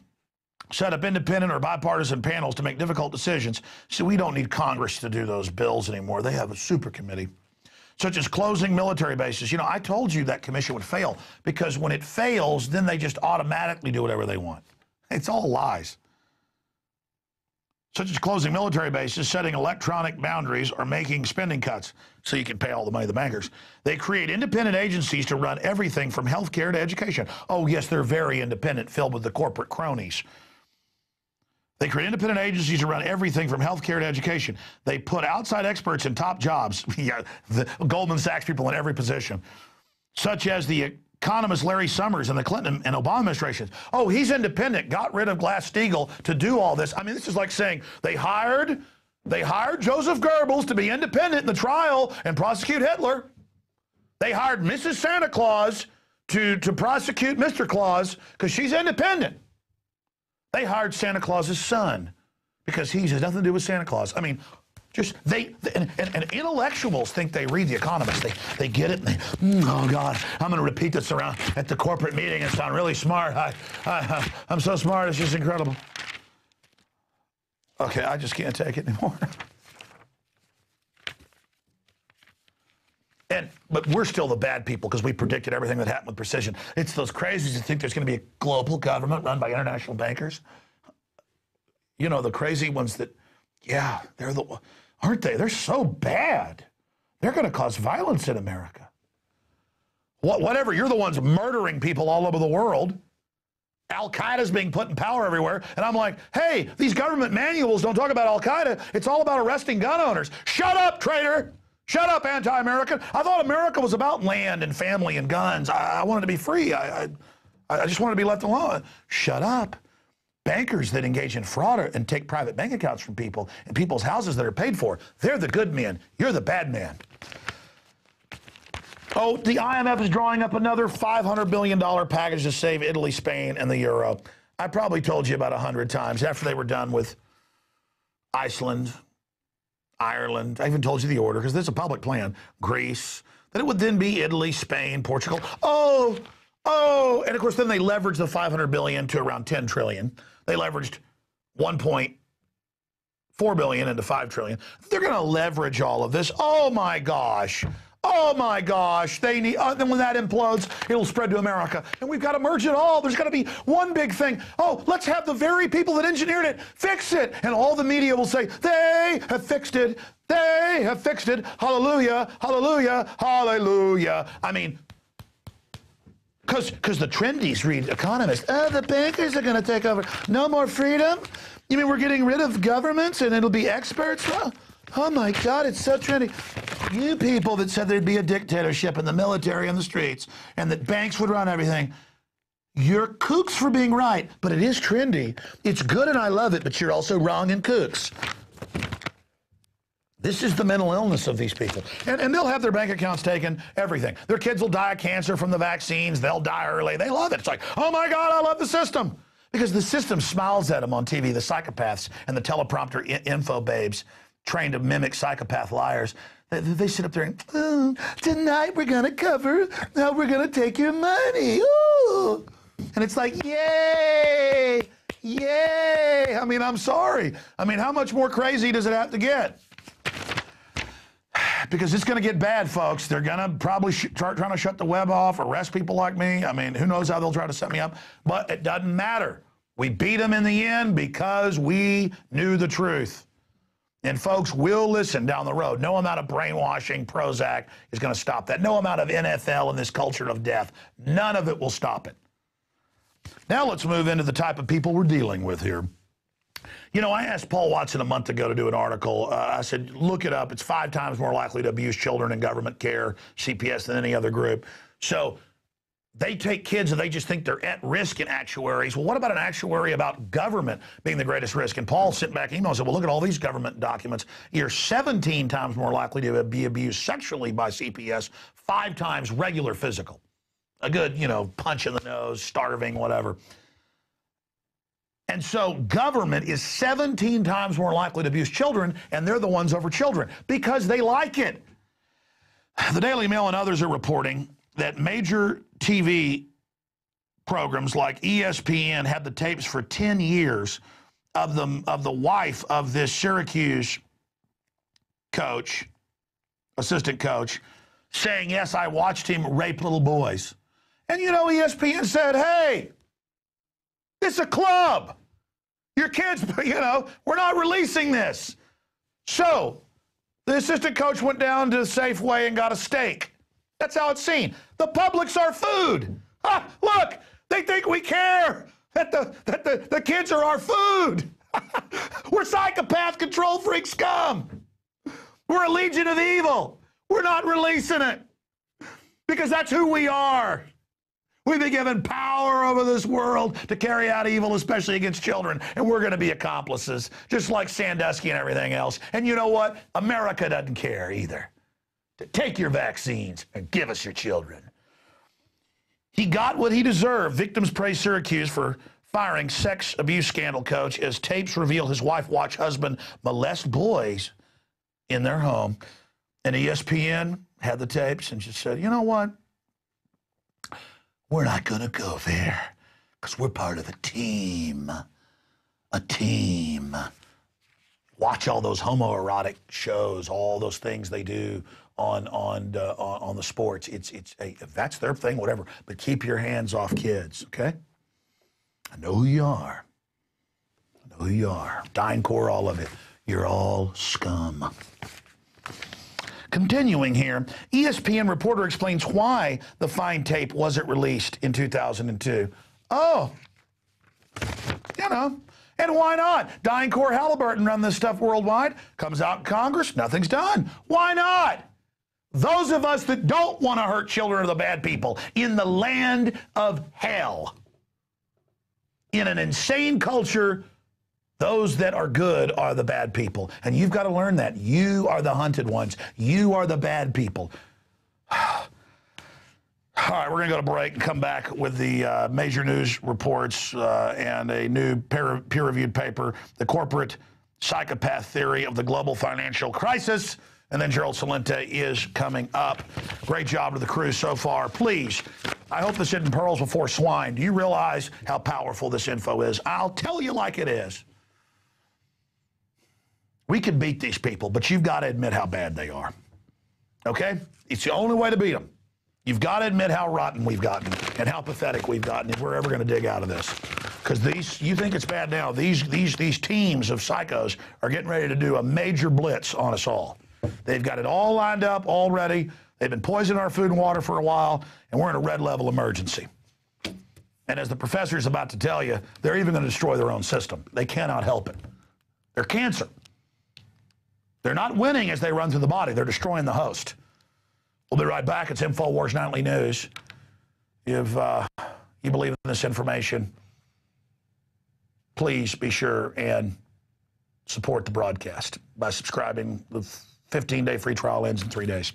set up independent or bipartisan panels to make difficult decisions. So we don't need Congress to do those bills anymore. They have a super committee, such as closing military bases. I told you that commission would fail, because when it fails, then they just automatically do whatever they want. It's all lies. Such as closing military bases, setting electronic boundaries, or making spending cuts so you can pay all the money to the bankers. They create independent agencies to run everything from healthcare to education. Oh, yes, they're very independent, filled with the corporate cronies. They create independent agencies to run everything from healthcare to education. They put outside experts in top jobs. Yeah, the Goldman Sachs people in every position, such as the economist Larry Summers in the Clinton and Obama administrations. Oh, he's independent, got rid of Glass-Steagall to do all this. I mean, this is like saying they hired Joseph Goebbels to be independent in the trial and prosecute Hitler. They hired Mrs. Santa Claus to prosecute Mr. Claus because she's independent. They hired Santa Claus's son because he has nothing to do with Santa Claus. I mean, just and intellectuals think they read The Economist. They get it, and oh God, I'm going to repeat this around at the corporate meeting and sound really smart. I'm so smart, it's just incredible. Okay, I just can't take it anymore. But we're still the bad people because we predicted everything that happened with precision. It's those crazies that think there's going to be a global government run by international bankers. The crazy ones that, yeah, aren't they? They're so bad. They're going to cause violence in America. Whatever, you're the ones murdering people all over the world. Al-Qaeda's being put in power everywhere. And I'm like, hey, these government manuals don't talk about Al-Qaeda. It's all about arresting gun owners. Shut up, traitor. Shut up, anti-American. I thought America was about land and family and guns. I wanted to be free. I just wanted to be left alone. Shut up. Bankers that engage in fraud and take private bank accounts from people in people's houses that are paid for, they're the good men. You're the bad man. Oh, the IMF is drawing up another $500 billion package to save Italy, Spain, and the euro. I probably told you about 100 times after they were done with Iceland, Ireland. I even told you the order because there's a public plan. Greece. Then it would then be Italy, Spain, Portugal. Oh, and of course then they leveraged the $500 billion to around $10 trillion. They leveraged $1.4 billion into $5 trillion. They're going to leverage all of this. Oh my gosh. Oh my gosh, they need, then when that implodes, it'll spread to America. And we've got to merge it all. There's got to be one big thing. Oh, let's have the very people that engineered it fix it. And all the media will say, they have fixed it. They have fixed it. Hallelujah, hallelujah, hallelujah. I mean, because the trendies read economists. Oh, the bankers are going to take over. No more freedom? You mean we're getting rid of governments and it'll be experts? Oh my God, it's so trendy. You people that said there'd be a dictatorship and the military on the streets and that banks would run everything, you're kooks for being right, but it is trendy. It's good and I love it, but you're also wrong and kooks. This is the mental illness of these people. And they'll have their bank accounts taken, everything. Their kids will die of cancer from the vaccines. They'll die early. They love it. It's like, oh my God, I love the system. Because the system smiles at them on TV, the psychopaths and the teleprompter info babes trained to mimic psychopath liars. They sit up there and, oh, tonight we're going to cover how we're going to take your money. Ooh. And it's like, yay, yay. I mean, I'm sorry. I mean, how much more crazy does it have to get? Because it's going to get bad, folks. They're going to probably start trying to shut the web off, arrest people like me. I mean, who knows how they'll try to set me up. But it doesn't matter. We beat them in the end because we knew the truth. And folks will listen down the road. No amount of brainwashing, Prozac is going to stop that. No amount of NFL and this culture of death. None of it will stop it. Now let's move into the type of people we're dealing with here. You know, I asked Paul Watson a month ago to do an article. I said, look it up. It's 5 times more likely to abuse children in government care, CPS, than any other group. So they take kids and they just think they're at risk in actuaries. Well, what about an actuary about government being the greatest risk? And Paul sent back email and said, well, look at all these government documents. You're 17 times more likely to be abused sexually by CPS, 5 times regular physical. A good, you know, punch in the nose, starving, whatever. And so government is 17 times more likely to abuse children, and they're the ones over children because they like it. The Daily Mail and others are reporting that major TV programs like ESPN had the tapes for 10 years of the wife of this Syracuse coach, assistant coach, saying, yes, I watched him rape little boys. And, you know, ESPN said, hey, it's a club. Your kids, you know, we're not releasing this. So the assistant coach went down to Safeway and got a steak. That's how it's seen. The Publix our food. Ah, look, they think we care that the kids are our food. We're psychopath control freak scum. We're a legion of evil. We're not releasing it because that's who we are. We've been given power over this world to carry out evil, especially against children, and we're going to be accomplices, just like Sandusky and everything else. And you know what? America doesn't care either. Take your vaccines and give us your children. He got what he deserved. Victims praise Syracuse for firing sex abuse scandal coach as tapes reveal his wife watched husband molest boys in their home. And ESPN had the tapes and just said, you know what? We're not going to go there because we're part of a team. A team. Watch all those homoerotic shows, all those things they do on the sports. If that's their thing, whatever. But keep your hands off kids, okay? I know who you are. I know who you are. DynCorp, all of it. You're all scum. Continuing here, ESPN reporter explains why the fine tape wasn't released in 2002. Oh, you know, and why not? DynCorp Halliburton run this stuff worldwide. Comes out in Congress, nothing's done. Why not? Those of us that don't want to hurt children are the bad people in the land of hell. In an insane culture, those that are good are the bad people. And you've got to learn that. You are the hunted ones. You are the bad people. All right, we're going to go to break and come back with the major news reports and a new peer-reviewed paper, The Corporate Psychopath Theory of the Global Financial Crisis. And then Gerald Celente is coming up. Great job to the crew so far. Please, I hope this isn't pearls before swine. Do you realize how powerful this info is? I'll tell you like it is. We can beat these people, but you've got to admit how bad they are. Okay? It's the only way to beat them. You've got to admit how rotten we've gotten and how pathetic we've gotten if we're ever going to dig out of this. Because you think it's bad now. These teams of psychos are getting ready to do a major blitz on us all. They've got it all lined up, all ready. They've been poisoning our food and water for a while, and we're in a red level emergency. And as the professor is about to tell you, they're even going to destroy their own system. They cannot help it. They're cancer. They're not winning as they run through the body. They're destroying the host. We'll be right back. It's Infowars Nightly News. If you believe in this information, please be sure and support the broadcast by subscribing. The 15-day free trial ends in 3 days.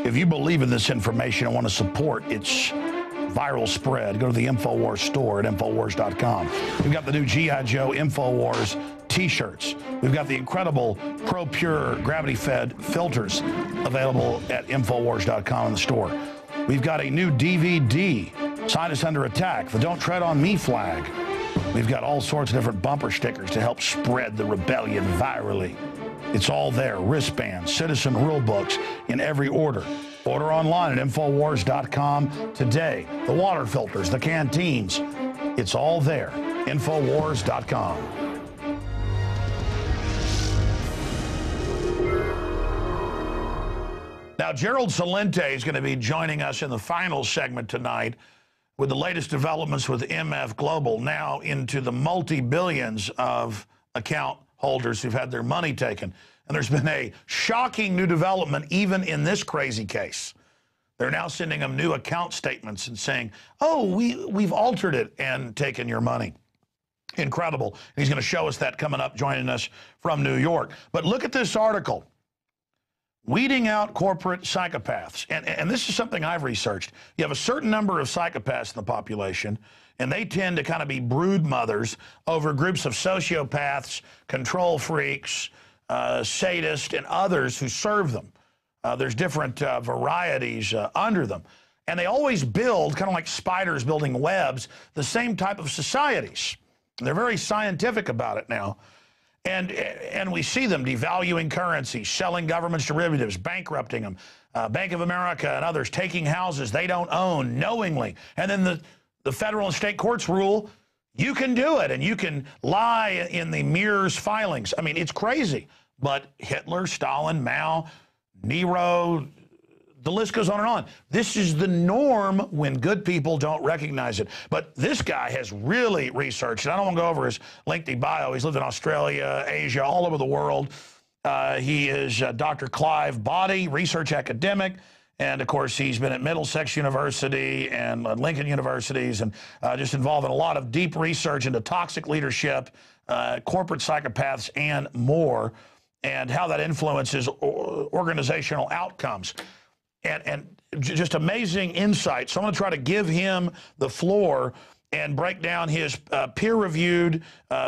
If you believe in this information and want to support its viral spread, go to the Infowars store at Infowars.com. We've got the new G.I. Joe Infowars t-shirts. We've got the incredible Pro Pure gravity-fed filters available at Infowars.com in the store. We've got a new DVD, Scientists Under Attack, the Don't Tread on Me flag. We've got all sorts of different bumper stickers to help spread the rebellion virally. It's all there. Wristbands, citizen rule books in every order. Order online at Infowars.com today. The water filters, the canteens. It's all there. Infowars.com. Now, Gerald Celente is going to be joining us in the final segment tonight with the latest developments with MF Global, now into the multi-billions of account holders who've had their money taken. And there's been a shocking new development even in this crazy case. They're now sending them new account statements and saying, oh, we've altered it and taken your money. Incredible. And he's going to show us that coming up, joining us from New York. But look at this article. Weeding out corporate psychopaths. And this is something I've researched. You have a certain number of psychopaths in the population, and they tend to kind of be brood mothers over groups of sociopaths, control freaks, sadists, and others who serve them. There's different varieties under them. And they always build, kind of like spiders building webs, the same type of societies. They're very scientific about it now. And we see them devaluing currency, selling government's derivatives, bankrupting them, Bank of America and others taking houses they don't own knowingly. And then the federal and state courts rule, you can do it, and you can lie in the mirrors filings. I mean, it's crazy. But Hitler, Stalin, Mao, Nero, the list goes on and on. This is the norm when good people don't recognize it. But this guy has really researched, and I don't want to go over his lengthy bio. He's lived in Australia, Asia, all over the world. He is Dr. Clive Boddy, research academic. And, of course, he's been at Middlesex University and Lincoln Universities and just involved in a lot of deep research into toxic leadership, corporate psychopaths, and more, and how that influences organizational outcomes. And just amazing insight. So I'm going to try to give him the floor and break down his peer-reviewed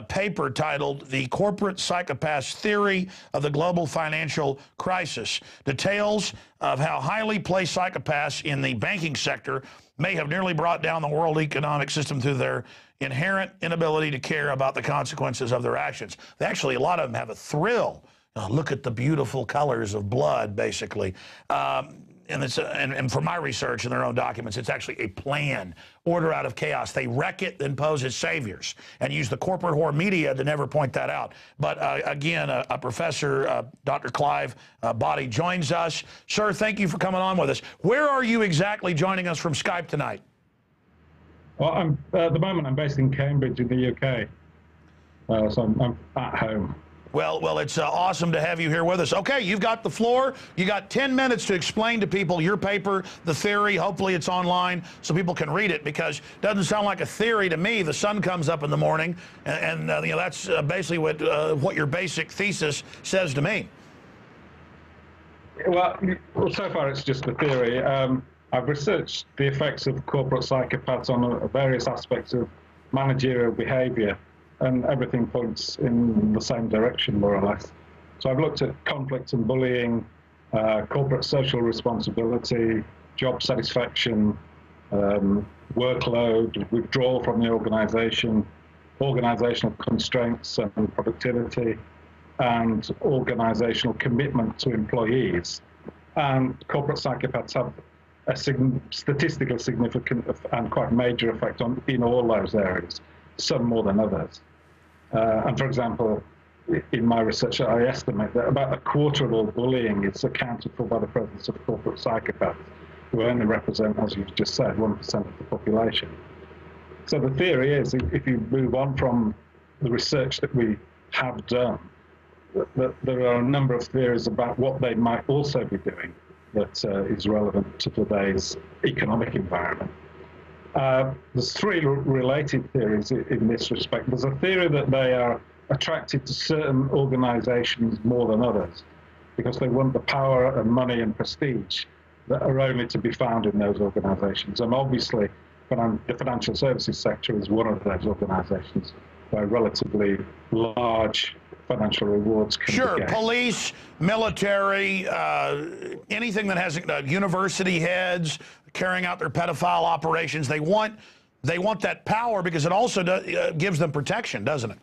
paper titled The Corporate Psychopath's Theory of the Global Financial Crisis. Details of how highly placed psychopaths in the banking sector may have nearly brought down the world economic system through their inherent inability to care about the consequences of their actions. Actually, a lot of them have a thrill. Look at the beautiful colors of blood, basically. And from my research in their own documents, it's actually a plan, order out of chaos. They wreck it, then pose as saviors, and use the corporate whore media to never point that out. But again, a professor, Dr. Clive Boddy, joins us. Sir, thank you for coming on with us. Where are you exactly joining us from Skype tonight? Well, at the moment, I'm based in Cambridge in the UK, so I'm at home. Well, it's awesome to have you here with us. Okay, you've got the floor. You got 10 minutes to explain to people your paper, the theory. Hopefully it's online so people can read it, because it doesn't sound like a theory to me. The sun comes up in the morning, and you know, that's basically what your basic thesis says to me. Well, so far it's just a theory. I've researched the effects of corporate psychopaths on various aspects of managerial behavior, and everything points in the same direction, more or less. So I've looked at conflict and bullying, corporate social responsibility, job satisfaction, workload, withdrawal from the organization, organizational constraints and productivity, and organizational commitment to employees. And corporate psychopaths have a statistically significant and quite major effect in all those areas, some more than others. And for example, in my research, I estimate that about a quarter of all bullying is accounted for by the presence of corporate psychopaths, who only represent, as you've just said, 1% of the population. So the theory is, if you move on from the research that we have done, that there are a number of theories about what they might also be doing that is relevant to today's economic environment. There's three related theories in this respect. There's a theory that they are attracted to certain organizations more than others because they want the power and money and prestige that are only to be found in those organizations. And obviously, the financial services sector is one of those organizations where relatively large financial rewards can be gained. Police, military, anything that has university heads carrying out their pedophile operations, they want that power because it also gives them protection, doesn't it?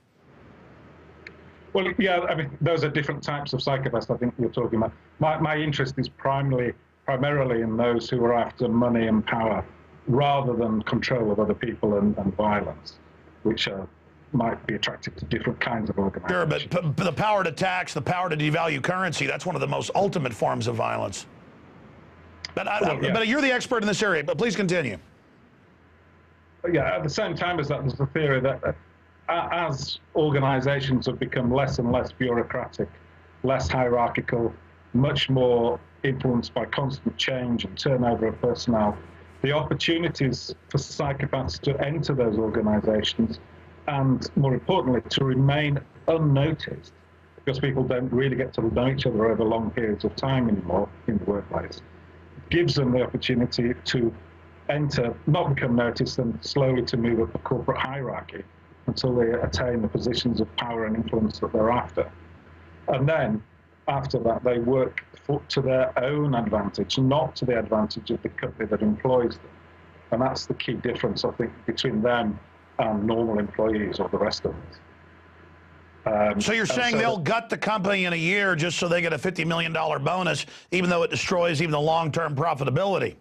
Well, yeah, I mean, those are different types of psychopaths I think you're talking about. My interest is primarily in those who are after money and power rather than control of other people and violence, which might be attracted to different kinds of organizations. Sure, but the power to tax, the power to devalue currency, that's one of the most ultimate forms of violence. But, but you're the expert in this area, but please continue. Yeah, at the same time as that, there's the theory that as organizations have become less and less bureaucratic, less hierarchical, much more influenced by constant change and turnover of personnel, the opportunities for psychopaths to enter those organizations and, more importantly, to remain unnoticed, because people don't really get to know each other over long periods of time anymore in the workplace, gives them the opportunity to enter, not become noticed, and slowly to move up the corporate hierarchy until they attain the positions of power and influence that they're after. And then, after that, they work to their own advantage, not to the advantage of the company that employs them. And that's the key difference, I think, between them and normal employees or the rest of us. So you're saying they'll gut the company in a year just so they get a $50 million bonus, even though it destroys even the long-term profitability?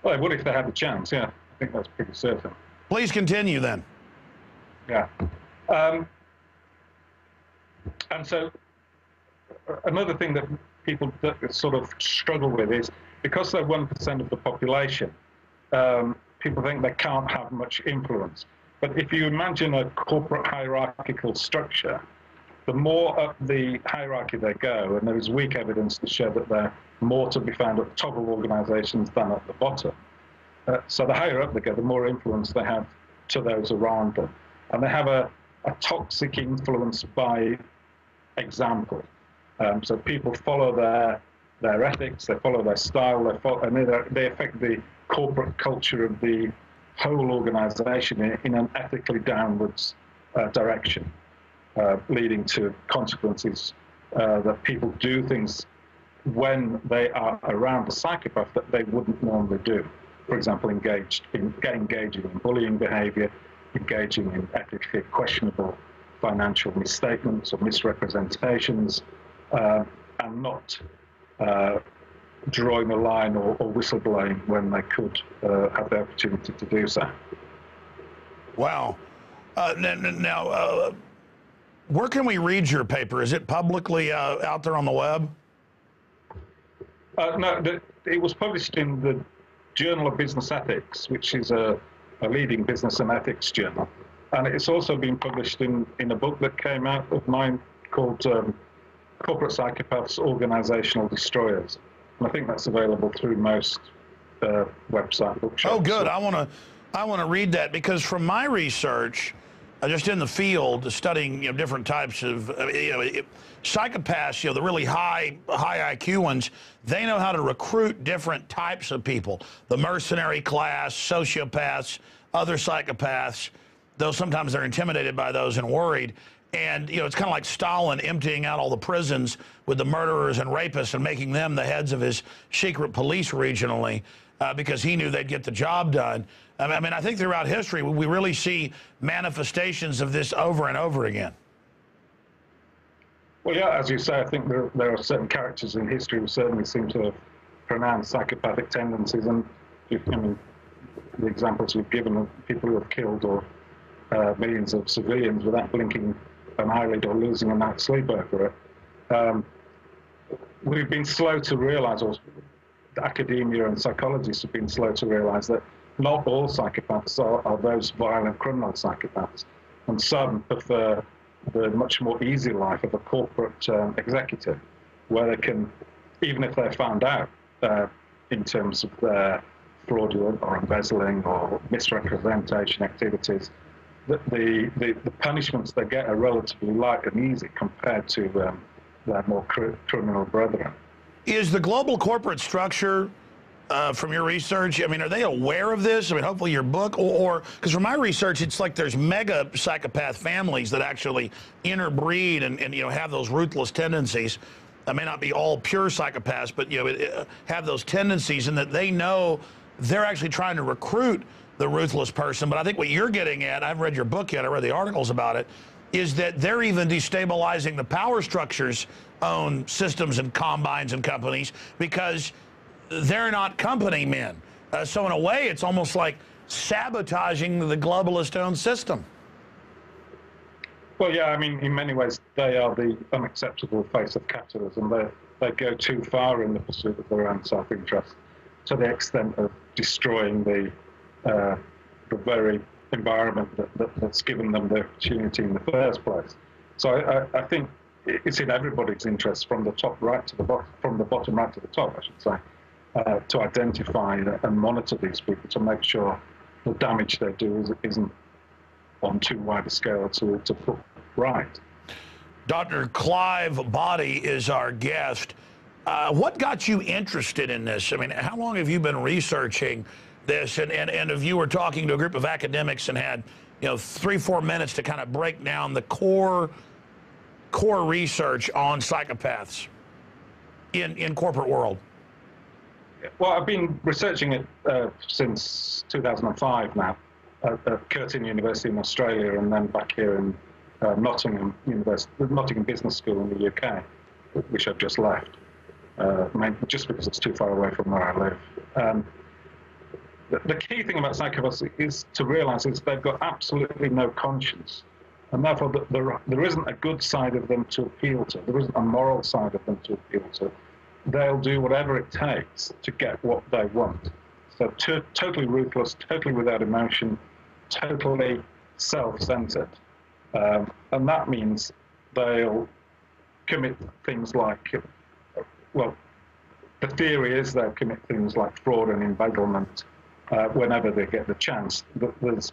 Well, they would if they had the chance, yeah. I think that's pretty certain. Please continue, then. Yeah. And so another thing that people sort of struggle with is, because they're 1% of the population, people think they can't have much influence. But if you imagine a corporate hierarchical structure, the more up the hierarchy they go, and there is weak evidence to show that they're more to be found at the top of organizations than at the bottom. So the higher up they go, the more influence they have to those around them. And they have a toxic influence by example. So people follow their ethics, they follow their style, and they affect the corporate culture of the whole organization in an ethically downwards direction, leading to consequences that people do things when they are around a psychopath that they wouldn't normally do. For example, engaging in bullying behavior, engaging in ethically questionable financial misstatements or misrepresentations, and not drawing a line or whistleblowing when they could have the opportunity to do so. Wow. Now, where can we read your paper? Is it publicly out there on the web? No, it was published in the Journal of Business Ethics, which is a leading business and ethics journal. And it's also been published in a book that came out of mine called Corporate Psychopaths, Organizational Destroyers. And I think that's available through most website bookshops. Oh, good. I want to read that, because from my research, just in the field, studying different types of psychopaths, the really high IQ ones, they know how to recruit different types of people: the mercenary class, sociopaths, other psychopaths. Though sometimes they're intimidated by those and worried. And it's kind of like Stalin emptying out all the prisons with the murderers and rapists and making them the heads of his secret police regionally, because he knew they'd get the job done. I mean, I think throughout history we really see manifestations of this over and over again. Well, yeah, as you say, I think there are certain characters in history who certainly seem to have pronounced psychopathic tendencies. And I mean, the examples you've given of people who have killed or millions of civilians without blinking an eyelid or losing a night's sleep over it. We've been slow to realize, or academia and psychologists have been slow to realize, that not all psychopaths are those violent criminal psychopaths. And some prefer the much more easy life of a corporate executive, where they can, even if they're found out in terms of their fraudulent or embezzling or misrepresentation activities, the punishments they get are relatively light and easy compared to their more criminal brethren. Is the global corporate structure, from your research, I mean, are they aware of this? I mean, hopefully your book, or because from my research, it's like there's mega psychopath families that actually interbreed and you know, have those ruthless tendencies. That may not be all pure psychopaths, but you know, have those tendencies, and that they know they're actually trying to recruit the ruthless person. But I think what you're getting at, I haven't read your book yet, I read the articles about it, is that they're even destabilizing the power structures own systems and combines and companies because they're not company men. So in a way, it's almost like sabotaging the globalist-owned system. Well, yeah, I mean, in many ways, they are the unacceptable face of capitalism. They go too far in the pursuit of their own self-interest, to the extent of destroying the very environment that's given them the opportunity in the first place. So I think it's in everybody's interest, from the top right to the bottom, from the bottom right to the top, I should say, to identify and monitor these people to make sure the damage they do isn't on too wide a scale to put right. Dr. Clive Boddy is our guest. What got you interested in this? I mean, how long have you been researching this? And if you were talking to a group of academics and had, you know, 3-4 minutes to kind of break down the core research on psychopaths in corporate world? Well, I've been researching it since 2005 now at Curtin University in Australia, and then back here in Nottingham Business School in the UK, which I've just left, just because it's too far away from where I live. The key thing about psychopaths is to realize is they've got absolutely no conscience, and therefore there isn't a good side of them to appeal to. There isn't a moral side of them to appeal to. They'll do whatever it takes to get what they want. So totally ruthless, totally without emotion, totally self-centered. And that means they'll commit things like, well, the theory is they'll commit things like fraud and embezzlement whenever they get the chance. There's,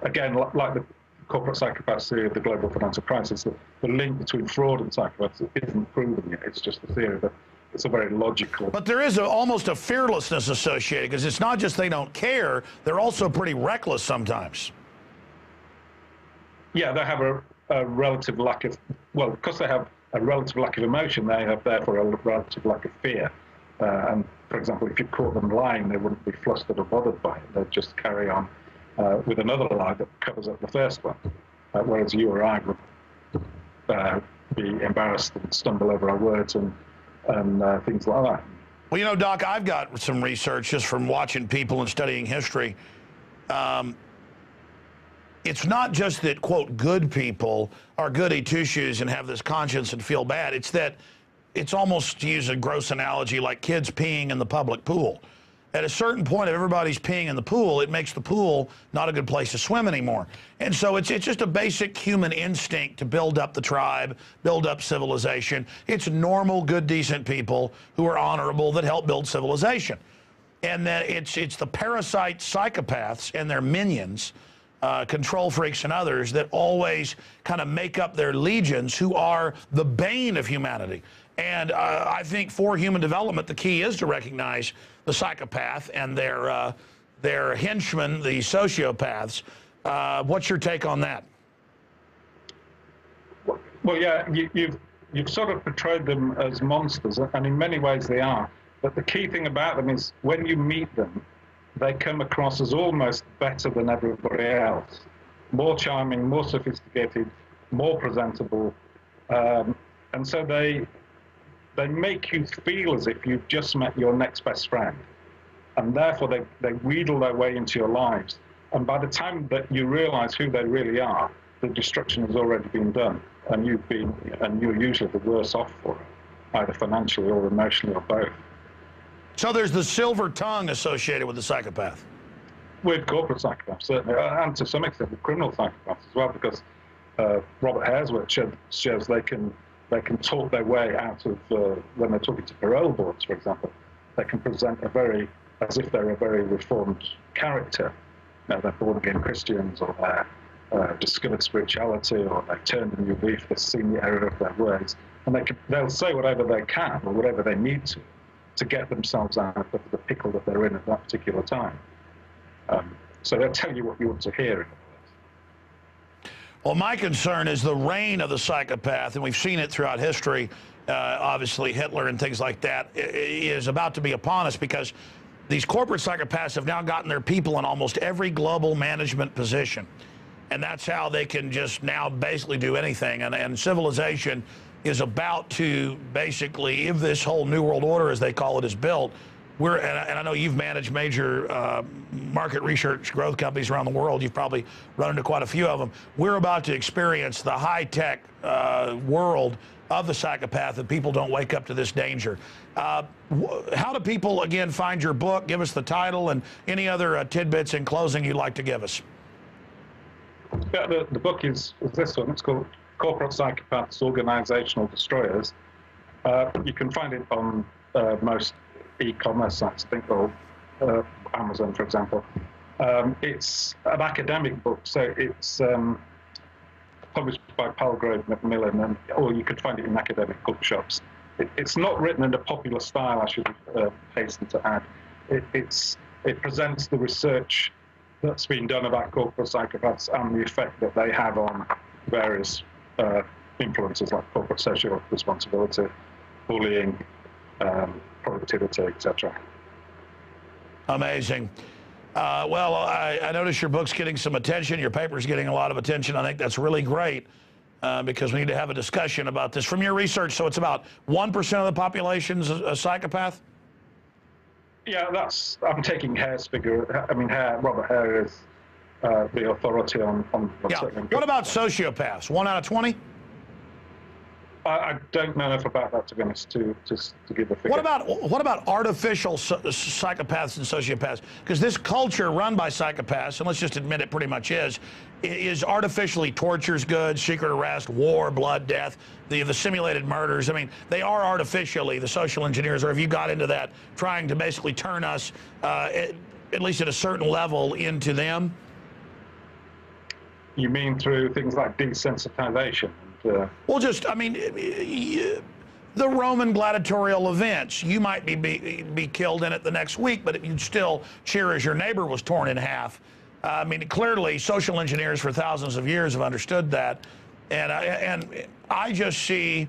again, like the corporate psychopaths theory of the global financial crisis, the link between fraud and psychopaths isn't proven yet. It's just a theory, but it's a very logical. But there is almost a fearlessness associated, because it's not just they don't care, they're also pretty reckless sometimes. Yeah, they have a relative lack of, well, because they have a relative lack of emotion, they have therefore a relative lack of fear. And for example, if you caught them lying, they wouldn't be flustered or bothered by it. They'd just carry on with another lie that covers up the first one. Whereas you or I would be embarrassed and stumble over our words and things like that. Well, you know, Doc, I've got some research just from watching people and studying history. It's not just that, quote, good people are goody two-shoes and have this conscience and feel bad. It's that it's almost, to use a gross analogy, like kids peeing in the public pool. At a certain point, if everybody's peeing in the pool, it makes the pool not a good place to swim anymore. And so it's just a basic human instinct to build up the tribe, build up civilization. It's normal, good, decent people who are honorable that help build civilization. And that it's the parasite psychopaths and their minions, control freaks and others, that always kind of make up their legions, who are the bane of humanity. And I think for human development, the key is to recognize the psychopath and their henchmen, the sociopaths. What's your take on that? Well, yeah, you've sort of portrayed them as monsters, and in many ways they are. But the key thing about them is when you meet them, they come across as almost better than everybody else. More charming, more sophisticated, more presentable. And so they make you feel as if you've just met your next best friend. And therefore, they wheedle their way into your lives. And by the time that you realize who they really are, the destruction has already been done. And you're usually the worse off for it, either financially or emotionally or both. So there's the silver tongue associated with the psychopath. With corporate psychopaths, certainly, and to some extent with criminal psychopaths as well, because Robert Hare's work shows they can talk their way out of, when they're talking to parole boards, for example, they can present as if they're a very reformed character. You know, they're born-again Christians, or they're discovered spirituality, or they've turned a new leaf, they've seen the error of their ways, and they'll say whatever they can or whatever they need to get themselves out of the pickle that they're in at that particular time. So they'll tell you what you want to hear. Well, my concern is the reign of the psychopath, and we've seen it throughout history. Obviously, Hitler and things like that is about to be upon us, because these corporate psychopaths have now gotten their people in almost every global management position. And that's how they can just now basically do anything. And civilization is about to basically, if this whole New World Order, as they call it, is built, and I know you've managed major market research growth companies around the world. You've probably run into quite a few of them. We're about to experience the high-tech world of the psychopath, and people don't wake up to this danger. How do people, again, find your book? Give us the title and any other tidbits in closing you'd like to give us. Yeah, the book is this one. It's called Corporate Psychopaths, Organizational Destroyers. You can find it on most e-commerce sites, I think, or Amazon, for example. It's an academic book, so it's published by Palgrave Macmillan, or you could find it in academic bookshops. It's not written in a popular style, I should hasten to add. It presents the research that's been done about corporate psychopaths and the effect that they have on various influences like corporate social responsibility, bullying, productivity, etc. Amazing. Well, I notice your book's getting some attention. Your paper's getting a lot of attention. I think that's really great because we need to have a discussion about this. From your research, so it's about 1% of the population's a psychopath? Yeah, I'm taking Hare's figure. I mean, Robert Hare is the authority on yeah. What about sociopaths? 1 out of 20? I don't know enough about that, to be honest, to give a figure. What about artificial psychopaths and sociopaths? Because this culture run by psychopaths, and let's just admit it pretty much is artificially tortures goods, secret arrest, war, blood, death, the simulated murders. I mean, they are artificially, the social engineers, or if you got into that, trying to basically turn us, at least at a certain level, into them? You mean through things like desensitization? Well, just, I mean, the Roman gladiatorial events, you might be killed in it the next week, but you'd still cheer as your neighbor was torn in half. I mean, clearly, social engineers for thousands of years have understood that. And I just see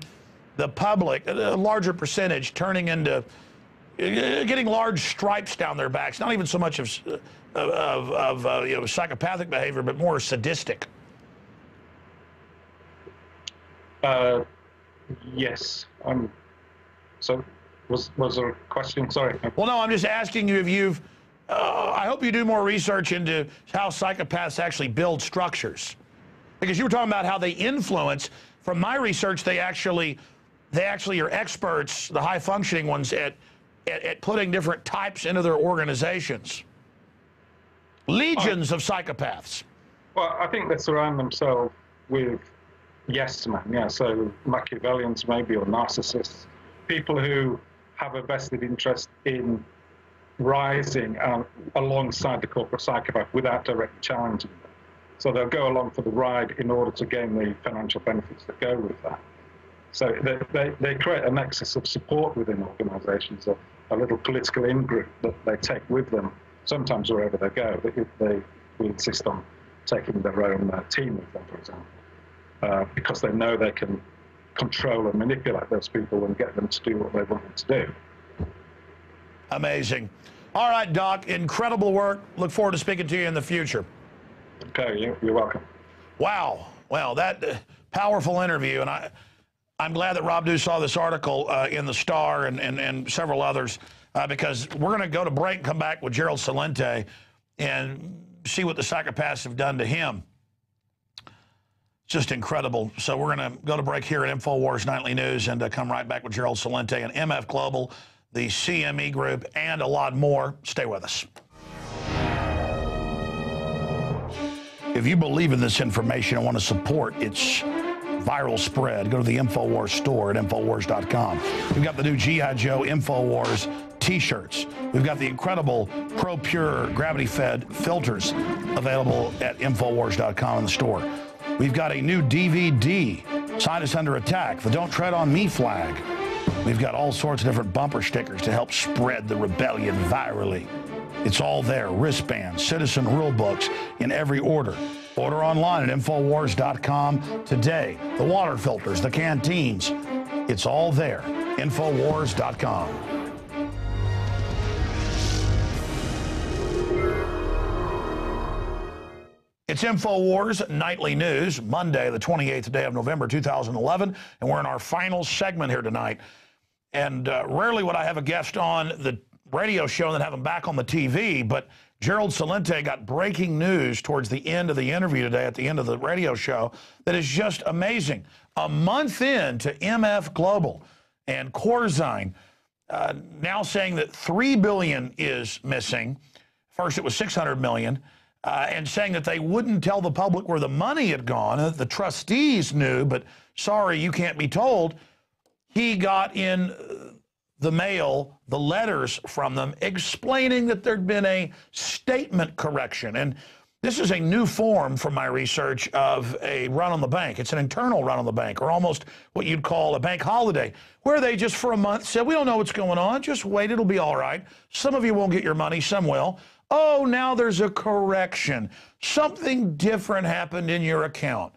the public, a larger percentage, turning into getting large stripes down their backs, not even so much of psychopathic behavior, but more sadistic. Yes. So was there a question? Sorry. Well, no, I'm just asking you if you've, I hope you do more research into how psychopaths actually build structures. Because you were talking about how they influence. From my research, they actually are experts, the high functioning ones, at putting different types into their organizations. Legions of psychopaths. Well, I think they surround themselves with yes men, yeah, so Machiavellians maybe, or narcissists, people who have a vested interest in rising alongside the corporate psychopath without directly challenging them. So they'll go along for the ride in order to gain the financial benefits that go with that. So they create a nexus of support within organizations, a little political in-group that they take with them, sometimes wherever they go. We insist on taking their own team with them, for example. Because they know they can control and manipulate those people and get them to do what they want them to do. Amazing. All right, Doc, incredible work. Look forward to speaking to you in the future. Okay, you're welcome. Wow. Well, that powerful interview, and I'm glad that Rob Dew saw this article in the Star and several others because we're going to go to break and come back with Gerald Celente and see what the psychopaths have done to him. Just incredible. So we're going to go to break here at Infowars Nightly News and come right back with Gerald Celente and MF Global, the CME Group, and a lot more. Stay with us. If you believe in this information and want to support its viral spread, go to the Infowars store at Infowars.com. We've got the new G.I. Joe Infowars t-shirts. We've got the incredible Pro Pure gravity-fed filters available at Infowars.com in the store. We've got a new DVD, Scientists Under Attack, the Don't Tread on Me flag. We've got all sorts of different bumper stickers to help spread the rebellion virally. It's all there, wristbands, citizen rule books in every order. Order online at Infowars.com today. The water filters, the canteens, it's all there. Infowars.com. It's Infowars Nightly News, Monday, the 28th day of November, 2011, and we're in our final segment here tonight. And rarely would I have a guest on the radio show and then have him back on the TV, but Gerald Celente got breaking news towards the end of the interview today, at the end of the radio show, that is just amazing. A month into MF Global and Corzine now saying that $3 billion is missing. First it was $600 million. And saying that they wouldn't tell the public where the money had gone. The trustees knew, but sorry, you can't be told. He got in the mail the letters from them explaining that there'd been a statement correction. And this is a new form from my research of a run on the bank. It's an internal run on the bank, or almost what you'd call a bank holiday, where they just for a month said, we don't know what's going on, just wait, it'll be all right. Some of you won't get your money, some will. Oh, now there's a correction. Something different happened in your account.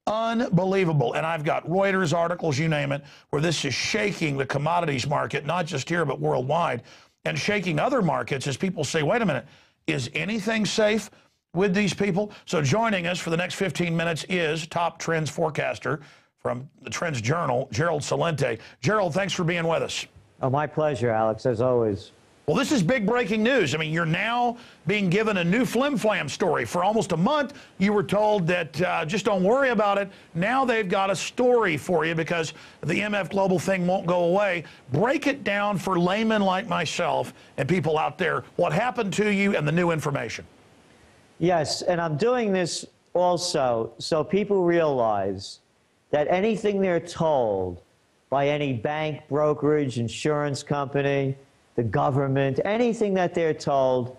Unbelievable. And I've got Reuters articles, you name it, where this is shaking the commodities market, not just here, but worldwide, and shaking other markets as people say, wait a minute, is anything safe with these people? So joining us for the next 15 minutes is top trends forecaster from the Trends Journal, Gerald Celente. Gerald, thanks for being with us. Oh, my pleasure, Alex, as always. Well, this is big breaking news. I mean, you're now being given a new flim-flam story. For almost a month, you were told that just don't worry about it. Now they've got a story for you because the MF Global thing won't go away. Break it down for laymen like myself and people out there. What happened to you and the new information. Yes, and I'm doing this also so people realize that anything they're told by any bank, brokerage, insurance company, the government, anything that they're told,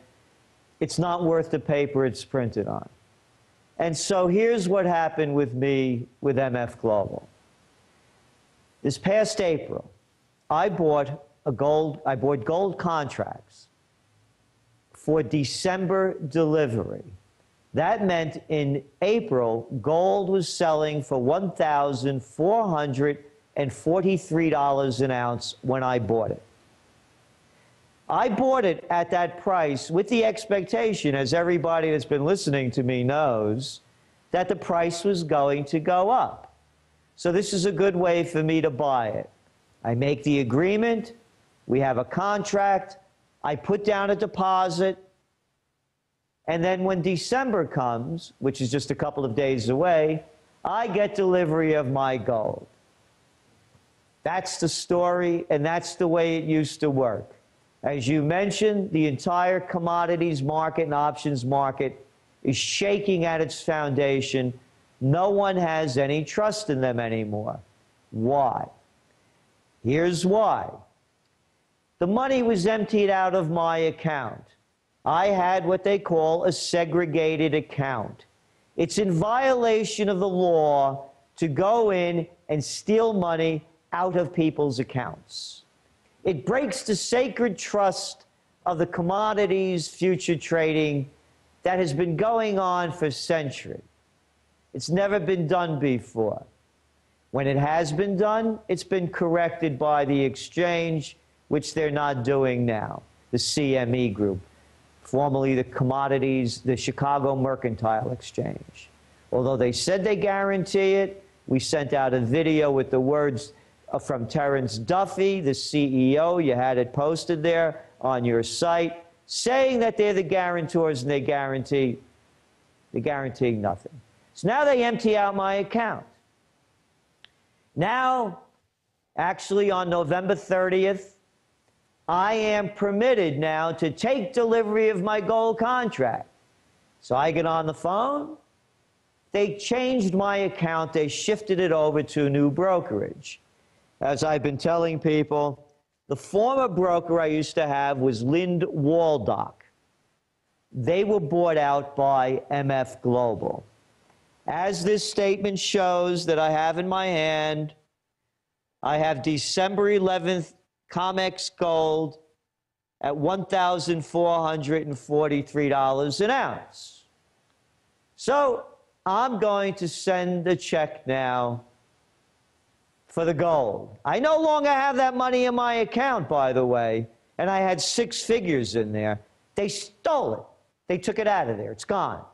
it's not worth the paper it's printed on. And so here's what happened with me with MF Global. This past April, I bought gold contracts for December delivery. That meant in April, gold was selling for $1,443 an ounce when I bought it. I bought it at that price with the expectation, as everybody that's been listening to me knows, that the price was going to go up. So this is a good way for me to buy it. I make the agreement, we have a contract, I put down a deposit, and then when December comes, which is just a couple of days away, I get delivery of my gold. That's the story, and that's the way it used to work. As you mentioned, the entire commodities market and options market is shaking at its foundation. No one has any trust in them anymore. Why? Here's why. The money was emptied out of my account. I had what they call a segregated account. It's in violation of the law to go in and steal money out of people's accounts. It breaks the sacred trust of the commodities future trading that has been going on for centuries. It's never been done before. When it has been done, it's been corrected by the exchange, which they're not doing now, the CME Group, formerly the Chicago Mercantile Exchange. Although they said they guarantee it, We sent out a video with the words from Terrence Duffy, the CEO. You had it posted there on your site, saying that they're the guarantors and they're guaranteeing nothing. So now they empty out my account. Now, actually on November 30th, I am permitted now to take delivery of my gold contract. So I get on the phone. They changed my account. They shifted it over to a new brokerage. As I've been telling people, the former broker I used to have was Lind Waldock. They were bought out by MF Global. As this statement shows that I have in my hand, I have December 11th COMEX gold at $1,443 an ounce. So I'm going to send a check now for the gold. I no longer have that money in my account, by the way, and I had 6 figures in there. They stole it. They took it out of there. It's gone.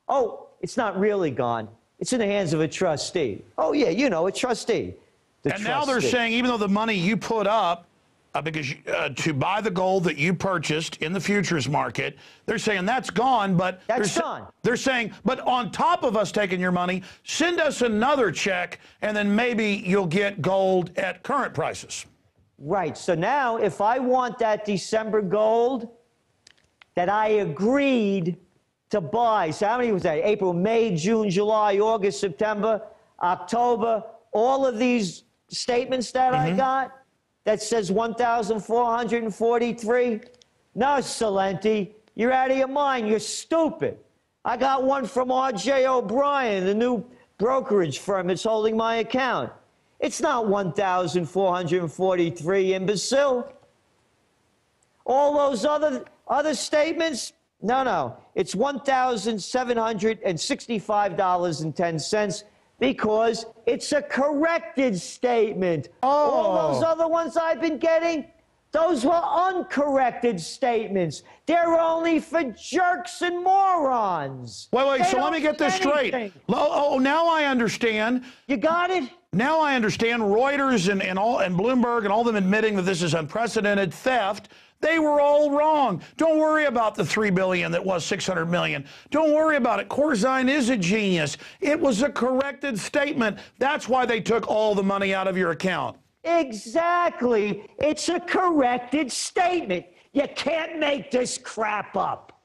Oh, it's not really gone. It's in the hands of a trustee. Oh, yeah, you know, a trustee. And now they're saying even though the money you put up because to buy the gold that you purchased in the futures market, they're saying that's gone, but they're saying, but on top of us taking your money, send us another check, and then maybe you'll get gold at current prices. Right. So now if I want that December gold that I agreed to buy, so how many was that? April, May, June, July, August, September, October, all of these statements that I got, that says 1,443? No, Salenti, you're out of your mind. You're stupid. I got one from R.J. O'Brien, the new brokerage firm that's holding my account. It's not 1,443, imbecile. All those other statements, no. It's $1,765.10. Because it's a corrected statement. Oh. All those other ones I've been getting, those were uncorrected statements. They're only for jerks and morons. Wait, so let me get this straight. Oh, now I understand. You got it? Now I understand. Reuters and Bloomberg and all them admitting that this is unprecedented theft. They were all wrong. Don't worry about the $3 billion that was $600 million. Don't worry about it. Corzine is a genius. It was a corrected statement. That's why they took all the money out of your account. Exactly. It's a corrected statement. You can't make this crap up.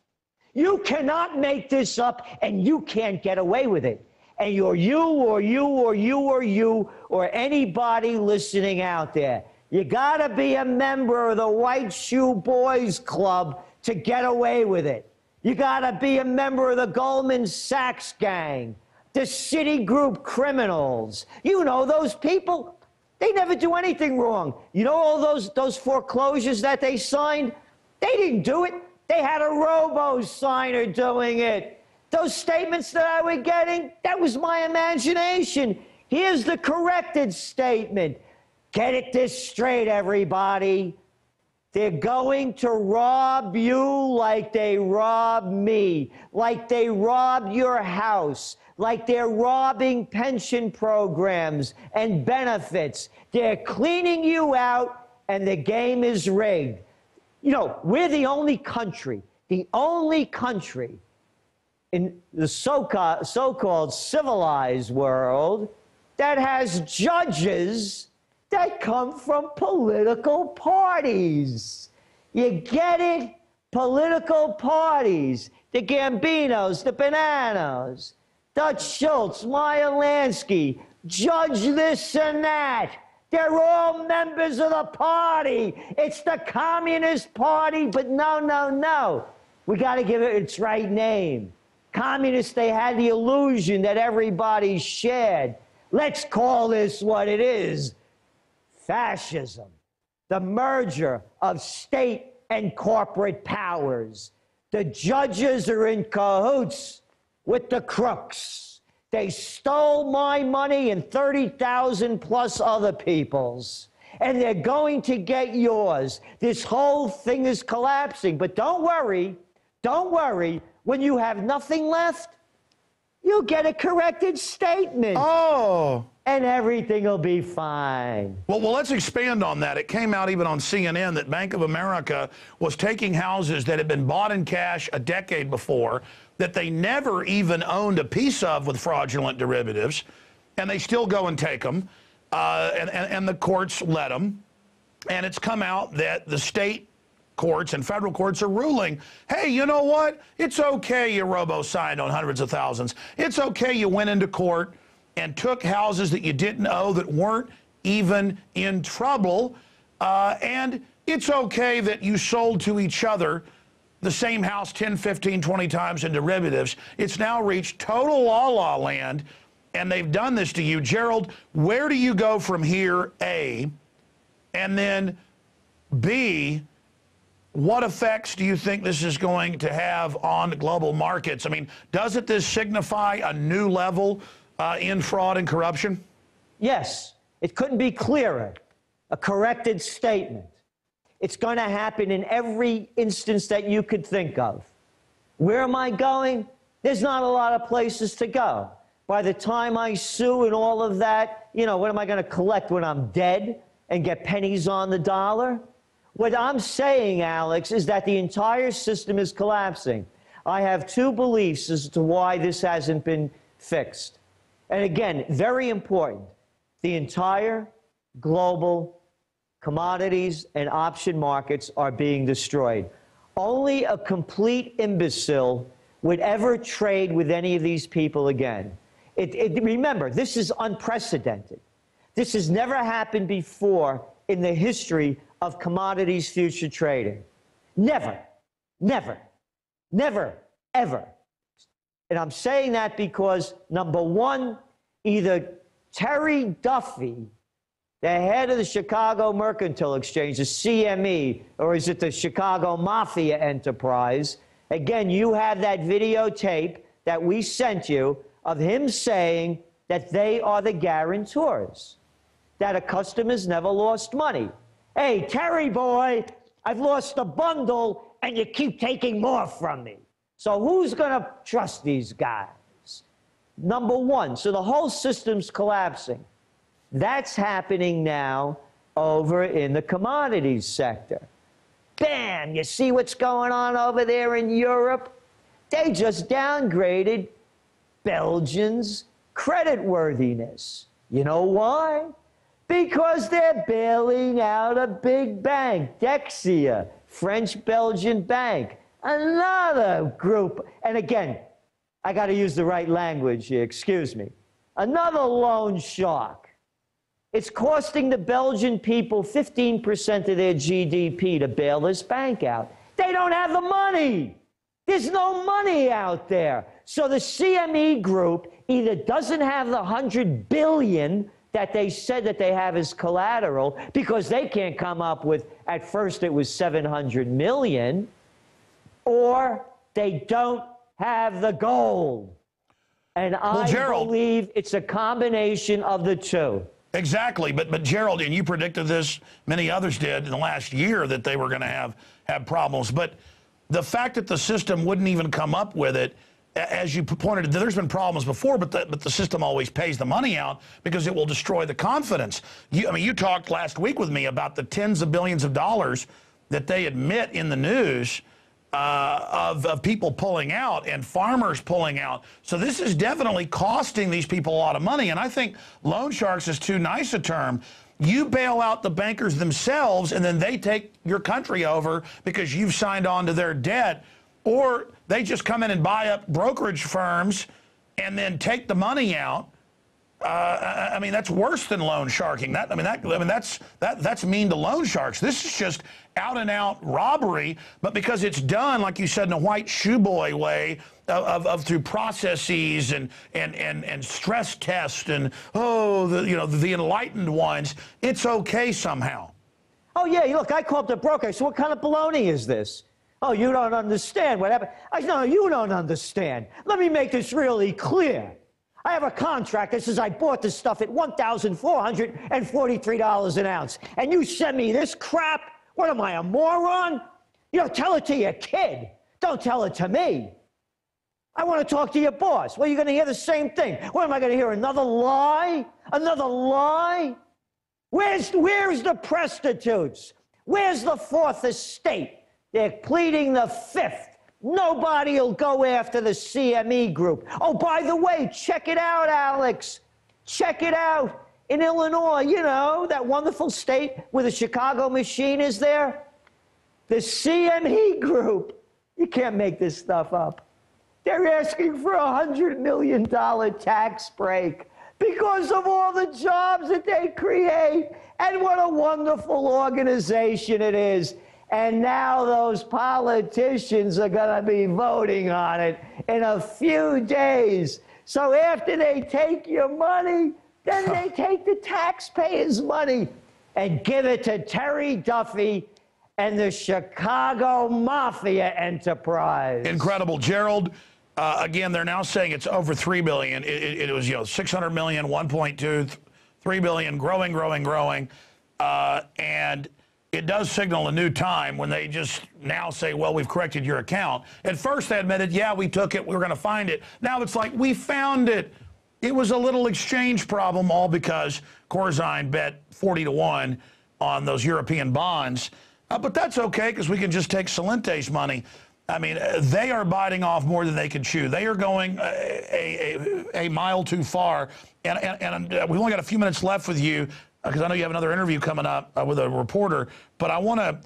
You cannot make this up, and you can't get away with it. And you're you or anybody listening out there. You gotta be a member of the White Shoe Boys Club to get away with it. You gotta be a member of the Goldman Sachs gang, the Citigroup criminals. You know those people, they never do anything wrong. You know all those foreclosures that they signed? They didn't do it. They had a robo-signer doing it. Those statements that I was getting, that was my imagination. Here's the corrected statement. Get it this straight, everybody. They're going to rob you like they robbed me, like they robbed your house, like they're robbing pension programs and benefits. They're cleaning you out, and the game is rigged. You know, we're the only country in the so-called civilized world that has judges that come from political parties. You get it? Political parties. The Gambinos, the Bananas, Dutch Schultz, Meyer Lansky, Judge this and that. They're all members of the party. It's the Communist Party, but no. We got to give it its right name. Communists, they had the illusion that everybody shared. Let's call this what it is. Fascism, the merger of state and corporate powers. The judges are in cahoots with the crooks. They stole my money and 30,000 plus other people's, and they're going to get yours. This whole thing is collapsing, but don't worry, when you have nothing left, You'll get a corrected statement. Oh. And everything will be fine. Well, let's expand on that. It came out even on CNN that Bank of America was taking houses that had been bought in cash a decade before, that they never even owned a piece of with fraudulent derivatives, and they still go and take them, and the courts let them. And it's come out that the state courts and federal courts are ruling, hey, you know what? It's okay you robo-signed on hundreds of thousands. It's okay you went into court and took houses that you didn't owe that weren't even in trouble. And it's okay that you sold to each other the same house 10, 15, 20 times in derivatives. It's now reached total la-la land, and they've done this to you. Gerald, where do you go from here, A? And then, B, what effects do you think this is going to have on global markets? I mean, doesn't this signify a new level in fraud and corruption? Yes, it couldn't be clearer. A corrected statement. It's going to happen in every instance that you could think of. Where am I going? There's not a lot of places to go. By the time I sue and all of that, you know, what am I going to collect when I'm dead and get pennies on the dollar? What I'm saying, Alex, is that the entire system is collapsing. I have two beliefs as to why this hasn't been fixed. And again, very important, the entire global commodities and option markets are being destroyed. Only a complete imbecile would ever trade with any of these people again. Remember, this is unprecedented. This has never happened before in the history of commodities future trading. Never, never, never, ever. And I'm saying that because, number one, either Terry Duffy, the head of the Chicago Mercantile Exchange, the CME, or is it the Chicago Mafia Enterprise? Again, you have that videotape that we sent you of him saying that they are the guarantors, that a customer's never lost money. Hey, Terry boy, I've lost a bundle and you keep taking more from me. So who's going to trust these guys? Number one, so the whole system's collapsing. That's happening now over in the commodities sector. Bam! You see what's going on over there in Europe? They just downgraded Belgians' creditworthiness. You know why? Because they're bailing out a big bank, Dexia, French-Belgian bank, another group. And again, I got to use the right language here, excuse me. Another loan shark. It's costing the Belgian people 15% of their GDP to bail this bank out. They don't have the money. There's no money out there. So the CME group either doesn't have the $100 billion that they said that they have as collateral because they can't come up with, at first it was $700 million, or they don't have the gold. And I believe it's a combination of the two. Exactly, but Gerald, and you predicted this, many others did in the last year, that they were going to have problems. But the fact that the system wouldn't even come up with it, as you pointed, there's been problems before, but the system always pays the money out because it will destroy the confidence. You talked last week with me about the tens of billions of dollars that they admit in the news of people pulling out and farmers pulling out. So this is definitely costing these people a lot of money. And I think loan sharks is too nice a term. You bail out the bankers themselves, and then they take your country over because you've signed on to their debt. Or they just come in and buy up brokerage firms and then take the money out. I mean, that's worse than loan sharking. That's mean to loan sharks. This is just out and out robbery, but because it's done, like you said, in a white shoe boy way, of through processes and stress tests and the enlightened ones, it's okay somehow. Oh yeah, look, I called the broker. So what kind of baloney is this? Oh, you don't understand what happened. No, you don't understand. Let me make this really clear. I have a contract that says I bought this stuff at $1,443 an ounce. And you send me this crap? What am I, a moron? Tell it to your kid. Don't tell it to me. I want to talk to your boss. Well, you're going to hear the same thing. What, am I going to hear another lie? Another lie? Where's the prostitutes? Where's the fourth estate? They're pleading the fifth. Nobody will go after the CME group. Oh, by the way, check it out, Alex. Check it out. In Illinois, you know, that wonderful state where the Chicago machine is there. The CME group. You can't make this stuff up. They're asking for $100 million tax break because of all the jobs that they create. And what a wonderful organization it is. And now those politicians are going to be voting on it in a few days. So after they take your money, then they take the taxpayers' money and give it to Terry Duffy and the Chicago Mafia enterprise. Incredible. Gerald, again, they're now saying it's over $3 billion. It was, you know, $600 million, 1.2, $3 billion, growing. And it does signal a new time when they just now say, well, we've corrected your account. At first they admitted, yeah, we took it, we were going to find it. Now it's like, we found it. It was a little exchange problem, all because Corzine bet 40-1 on those European bonds. But that's okay, because we can just take Salente's money. I mean, they are biting off more than they can chew. They are going a mile too far. And we've only got a few minutes left with you, because I know you have another interview coming up with a reporter. But I want to,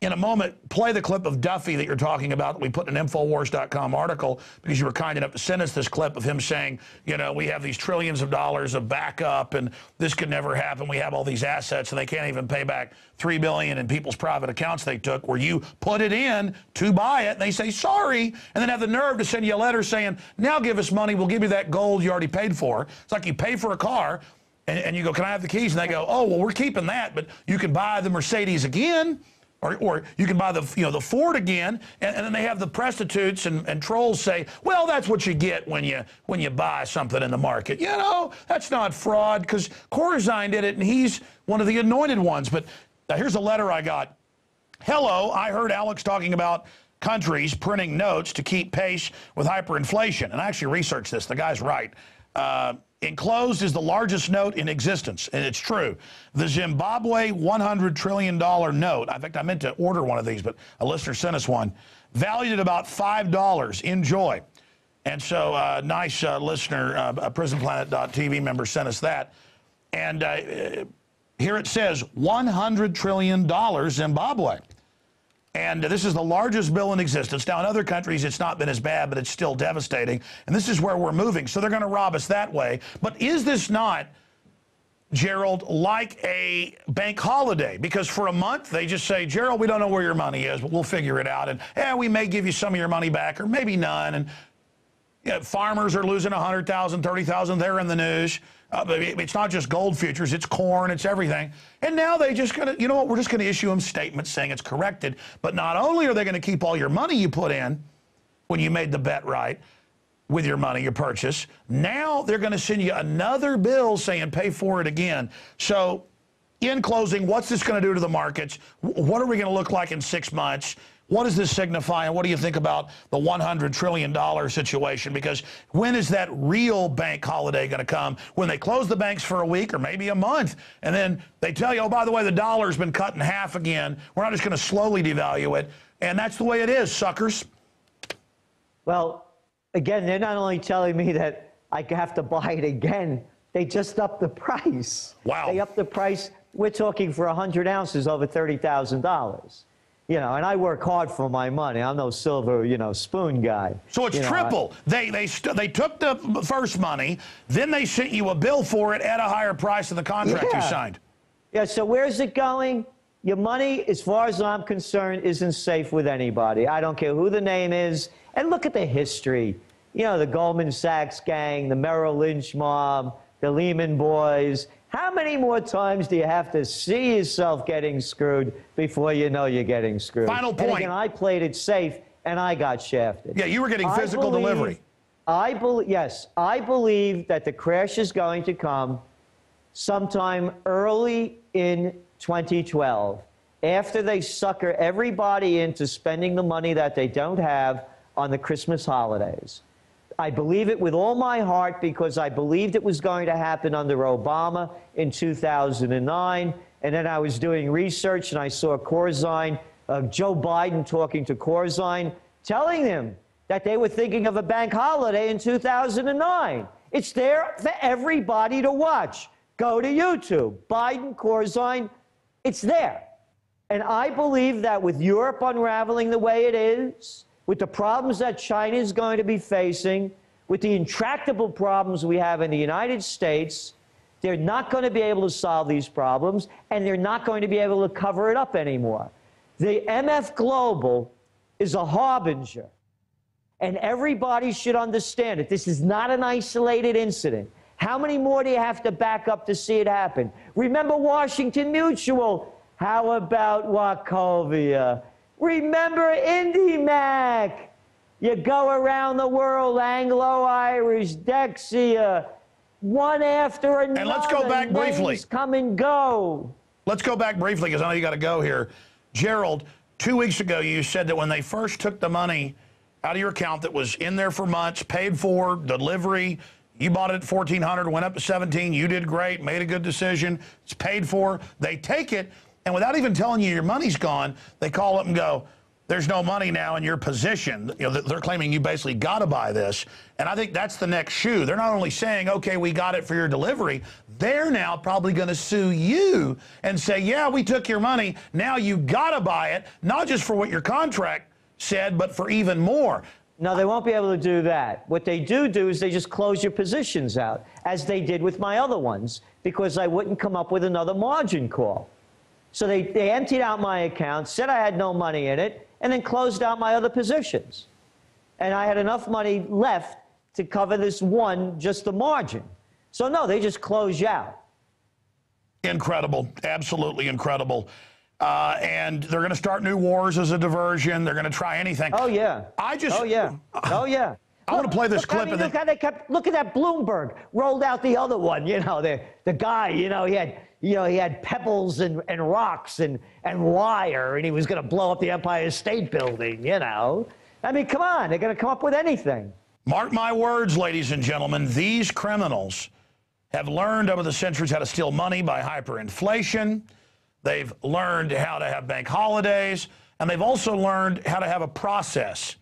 in a moment, play the clip of Duffy that you're talking about that we put in an Infowars.com article, because you were kind enough to send us this clip of him saying, you know, we have these trillions of dollars of backup and this could never happen. We have all these assets and they can't even pay back $3 billion in people's private accounts they took, where you put it in to buy it and they say sorry, and then have the nerve to send you a letter saying, now give us money, we'll give you that gold you already paid for. It's like you pay for a car and you go, can I have the keys? And they go, oh, well, we're keeping that, but you can buy the Mercedes again. Or you can buy the the Ford again, and then they have the prostitutes and trolls say, well, that's what you get when you buy something in the market. You know, that's not fraud, because Corzine did it, and he's one of the anointed ones. But here's a letter I got. Hello, I heard Alex talking about countries printing notes to keep pace with hyperinflation, and I actually researched this. The guy's right. Enclosed is the largest note in existence, and it's true. The Zimbabwe $100 trillion note, in fact, I meant to order one of these, but a listener sent us one, valued at about $5. Enjoy. And so a nice listener, a PrisonPlanet.tv member, sent us that. And here it says $100 trillion Zimbabwe. And this is the largest bill in existence. Now, in other countries, it's not been as bad, but it's still devastating. And this is where we're moving. So they're going to rob us that way. But is this not, Gerald, like a bank holiday? Because for a month, they just say, Gerald, we don't know where your money is, but we'll figure it out. And we may give you some of your money back, or maybe none. And farmers are losing 100,000, 30,000. They're in the news. It's not just gold futures, it's corn, it's everything. And now they just going to, you know what, we're just going to issue them statements saying it's corrected. But not only are they going to keep all your money you put in when you made the bet right with your money, your purchase, now they're going to send you another bill saying pay for it again. So in closing, what's this going to do to the markets? What are we going to look like in 6 months? What does this signify, and what do you think about the $100 trillion situation? Because when is that real bank holiday going to come? When they close the banks for a week or maybe a month, and then they tell you, oh, by the way, the dollar's been cut in half again. We're not just going to slowly devalue it. And that's the way it is, suckers. Well, again, they're not only telling me that I have to buy it again, they just upped the price. Wow. They upped the price. We're talking for 100 ounces over $30,000. You know, and I work hard for my money. I'm no silver, spoon guy. So it's triple. They took the first money, then they sent you a bill for it at a higher price than the contract you signed. Yeah, so where's it going? Your money, as far as I'm concerned, isn't safe with anybody. I don't care who the name is. And look at the history. You know, the Goldman Sachs gang, the Merrill Lynch mob, the Lehman boys. How many more times do you have to see yourself getting screwed before you know you're getting screwed? Final point. And again, I played it safe, and I got shafted. Yeah, you were getting physical delivery. Yes, I believe that the crash is going to come sometime early in 2012. After they sucker everybody into spending the money that they don't have, on the Christmas holidays. I believe it with all my heart because I believed it was going to happen under Obama in 2009. And then I was doing research and I saw Corzine, Joe Biden talking to Corzine, telling him that they were thinking of a bank holiday in 2009. It's there for everybody to watch. Go to YouTube, Biden, Corzine, it's there. And I believe that with Europe unraveling the way it is, with the problems that China is going to be facing, with the intractable problems we have in the United States, they're not going to be able to solve these problems, and they're not going to be able to cover it up anymore. The MF Global is a harbinger, and everybody should understand it. This is not an isolated incident. How many more do you have to back up to see it happen? Remember Washington Mutual. How about Wachovia? Remember IndyMac. You go around the world, Anglo-Irish, Dexia, one after another. And let's go back briefly. Come and go. Let's go back briefly because I know you got to go here. Gerald, 2 weeks ago you said that when they first took the money out of your account that was in there for months, paid for, delivery, you bought it at $1,400, went up to $1,700, you did great, made a good decision, it's paid for. They take it, and without even telling you your money's gone, they call up and go, there's no money now in your position. You know, they're claiming you basically got to buy this. And I think that's the next shoe. They're not only saying, okay, we got it for your delivery, they're now probably going to sue you and say, yeah, we took your money, now you got to buy it, not just for what your contract said, but for even more. No, they won't be able to do that. What they do is they just close your positions out, as they did with my other ones, because I wouldn't come up with another margin call. So they emptied out my account, said I had no money in it, and then closed out my other positions. And I had enough money left to cover this one, just the margin. So no, they just close you out. Incredible, absolutely incredible. And they're going to start new wars as a diversion. They're going to try anything. Oh, yeah. Oh, yeah. Oh, yeah. I want to play this clip. I mean, look how they kept, look at that Bloomberg rolled out the other one. You know, the guy, you know, he had pebbles and rocks and wire, and he was going to blow up the Empire State Building, you know. I mean, come on, they're going to come up with anything. Mark my words, ladies and gentlemen, these criminals have learned over the centuries how to steal money by hyperinflation. They've learned how to have bank holidays, and they've also learned how to have a process.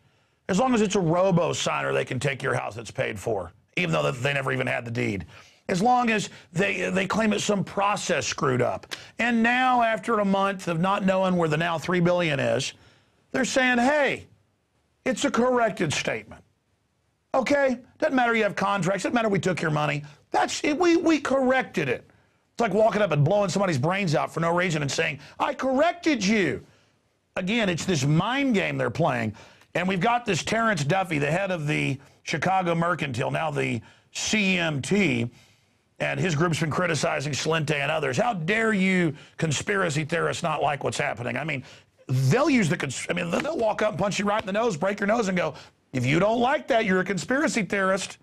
As long as it's a robo-signer, they can take your house that's paid for, even though they never even had the deed. As long as they claim it's some process screwed up. And now, after a month of not knowing where the now $3 billion is, they're saying, hey, it's a corrected statement. Okay? Doesn't matter you have contracts. Doesn't matter we took your money. That's it. We corrected it. It's like walking up and blowing somebody's brains out for no reason and saying, I corrected you. Again, it's this mind game they're playing. And we've got this Terrence Duffy, the head of the Chicago Mercantile, now the CMT, and his group's been criticizing Slinte and others. How dare you conspiracy theorists not like what's happening? I mean, they'll use they'll walk up and punch you right in the nose, break your nose, and go, if you don't like that, you're a conspiracy theorist.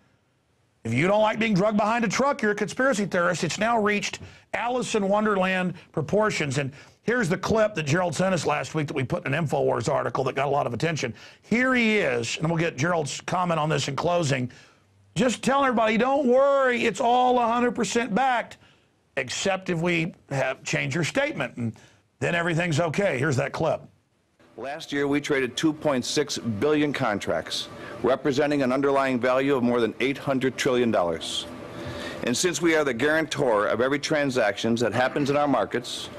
If you don't like being drugged behind a truck, you're a conspiracy theorist. It's now reached Alice in Wonderland proportions. And here's the clip that Gerald sent us last week that we put in an Infowars article that got a lot of attention. Here he is, and we'll get Gerald's comment on this in closing. Just telling everybody, don't worry, it's all 100% backed, except if we have changed your statement, and then everything's okay. Here's that clip. Last year, we traded 2.6 billion contracts, representing an underlying value of more than $800 trillion. And since we are the guarantor of every transaction that happens in our markets,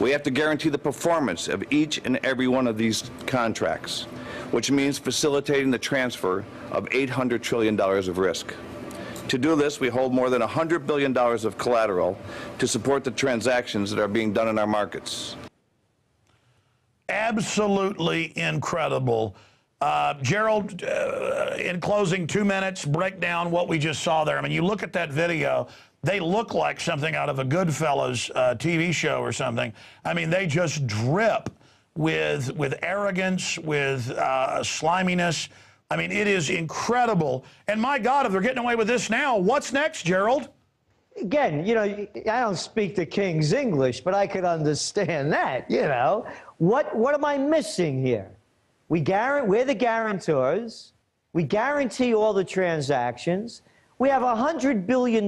we have to guarantee the performance of each and every one of these contracts, which means facilitating the transfer of $800 trillion of risk. To do this, we hold more than $100 billion of collateral to support the transactions that are being done in our markets. Absolutely incredible. Gerald, in closing, 2 minutes, break down what we just saw there. I mean, you look at that video, they look like something out of a Goodfellas TV show or something. I mean, they just drip with arrogance, with sliminess. I mean, it is incredible. And my God, if they're getting away with this now, what's next, Gerald? Again, you know, I don't speak the King's English, but I could understand that, you know. What am I missing here? We're the guarantors. We guarantee all the transactions. We have $100 billion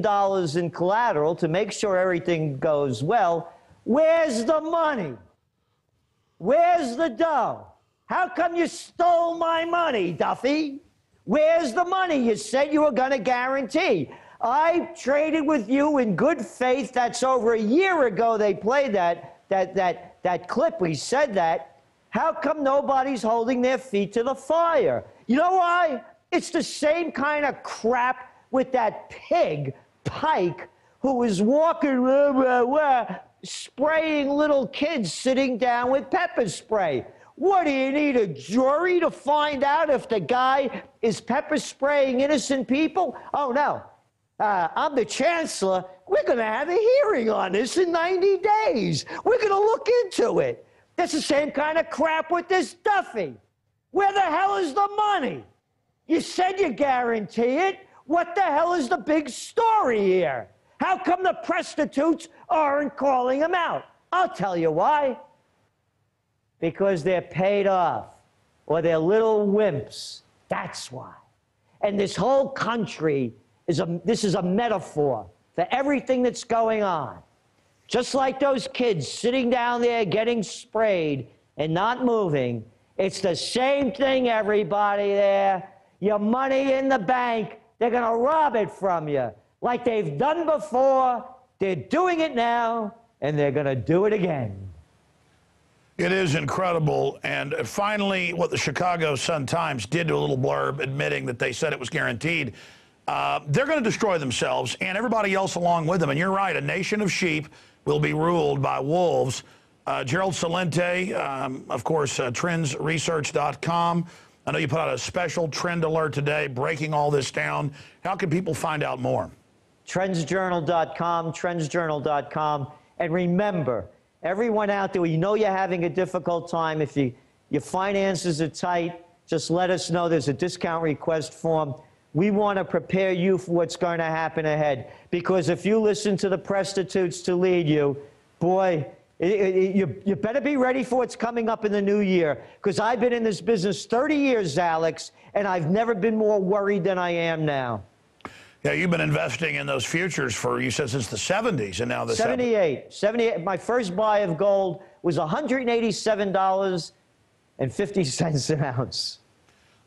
in collateral to make sure everything goes well. Where's the money? Where's the dough? How come you stole my money, Duffy? Where's the money you said you were going to guarantee? I traded with you in good faith. That's over a year ago they played that clip. We said that. How come nobody's holding their feet to the fire? You know why? It's the same kind of crap with that pig, Pike, who was walking, spraying little kids sitting down with pepper spray. What, do you need a jury to find out if the guy is pepper spraying innocent people? Oh, no. I'm the chancellor. We're going to have a hearing on this in 90 days. We're going to look into it. That's the same kind of crap with this Duffy. Where the hell is the money? You said you guarantee it. What the hell is the big story here? How come the prostitutes aren't calling him out? I'll tell you why. Because they're paid off, or they're little wimps. That's why. And this whole country is a metaphor for everything that's going on. Just like those kids sitting down there getting sprayed and not moving, it's the same thing, everybody there. Your money in the bank, they're going to rob it from you. Like they've done before, they're doing it now, and they're going to do it again. It is incredible. And finally, what the Chicago Sun-Times did to a little blurb admitting that they said it was guaranteed. They're going to destroy themselves and everybody else along with them. And you're right, a nation of sheep will be ruled by wolves. Gerald Celente, of course, trendsresearch.com. I know you put out a special trend alert today, breaking all this down. How can people find out more? Trendsjournal.com. And remember, everyone out there, you know you're having a difficult time. If your finances are tight, just let us know. There's a discount request form. We want to prepare you for what's going to happen ahead. Because if you listen to the prostitutes to lead you, boy, you better be ready for what's coming up in the new year. Because I've been in this business 30 years, Alex, and I've never been more worried than I am now. Yeah, you've been investing in those futures for, you said, since the 70s, and now the 78. My first buy of gold was $187.50 an ounce.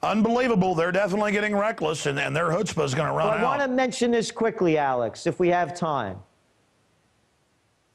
Unbelievable. They're definitely getting reckless, and their chutzpah is going to run out. I want to mention this quickly, Alex, if we have time.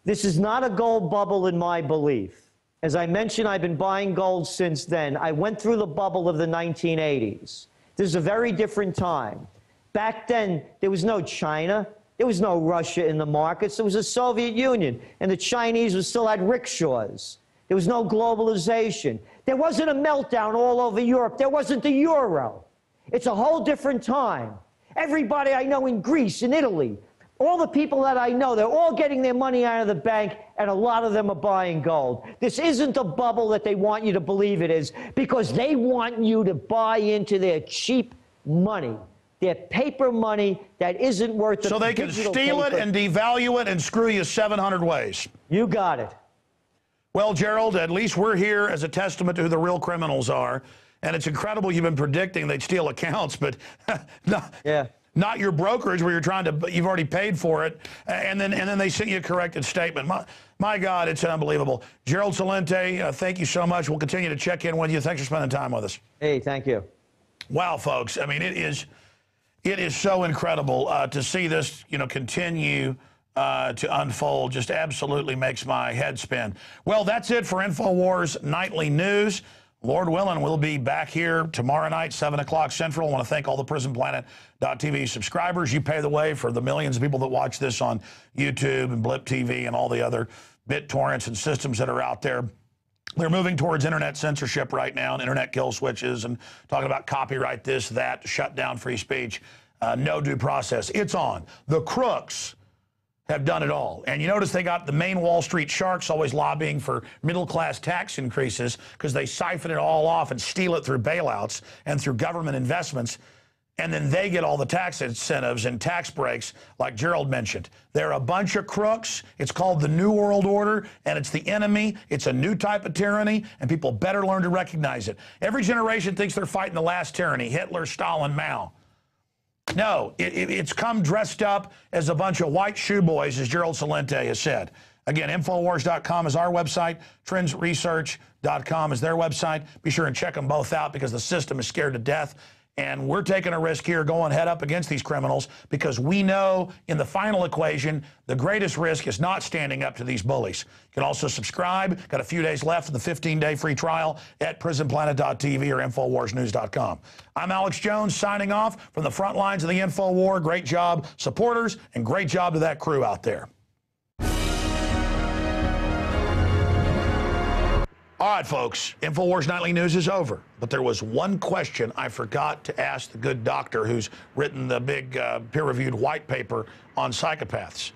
This is not a gold bubble in my belief. As I mentioned, I've been buying gold since then. I went through the bubble of the 1980s. This is a very different time. Back then, there was no China. There was no Russia in the markets. There was the Soviet Union, and the Chinese still had rickshaws. There was no globalization. There wasn't a meltdown all over Europe. There wasn't the euro. It's a whole different time. Everybody I know in Greece, in Italy, all the people that I know, they're all getting their money out of the bank, and a lot of them are buying gold. This isn't the bubble that they want you to believe it is, because they want you to buy into their cheap money, their paper money that isn't worth the so they can steal it and devalue it and screw you 700 ways. You got it. Well, Gerald, at least we're here as a testament to who the real criminals are. And it's incredible you've been predicting they'd steal accounts, but not your brokerage where you're trying to, you've already paid for it. And then they sent you a corrected statement. My God, it's unbelievable. Gerald Celente, thank you so much. We'll continue to check in with you. Thanks for spending time with us. Hey, thank you. Wow, folks. I mean, it is so incredible to see this, continue to unfold. Just absolutely makes my head spin. Well, that's it for Infowars Nightly News. Lord willing, we'll be back here tomorrow night, 7 o'clock Central. I want to thank all the PrisonPlanet.tv subscribers. You pay the way for the millions of people that watch this on YouTube and Blip TV and all the other BitTorrents and systems that are out there. They're moving towards internet censorship right now and internet kill switches and talking about copyright this, that, shut down free speech, no due process. It's on. The crooks have done it all. And you notice they got the main Wall Street sharks always lobbying for middle-class tax increases because they siphon it all off and steal it through bailouts and through government investments. and then they get all the tax incentives and tax breaks like Gerald mentioned. They're a bunch of crooks. It's called the New World Order, and it's the enemy. It's a new type of tyranny, and people better learn to recognize it. Every generation thinks they're fighting the last tyranny, Hitler, Stalin, Mao. No, it's come dressed up as a bunch of white shoe boys, as Gerald Celente has said. Again, Infowars.com is our website. TrendsResearch.com is their website. Be sure and check them both out because the system is scared to death. And we're taking a risk here going head up against these criminals because we know in the final equation, the greatest risk is not standing up to these bullies. You can also subscribe. Got a few days left of the 15-day free trial at prisonplanet.tv or InfoWarsNews.com. I'm Alex Jones signing off from the front lines of the InfoWar. Great job, supporters, and great job to that crew out there. All right, folks, Infowars Nightly News is over, but there was one question I forgot to ask the good doctor who's written the big peer-reviewed white paper on psychopaths.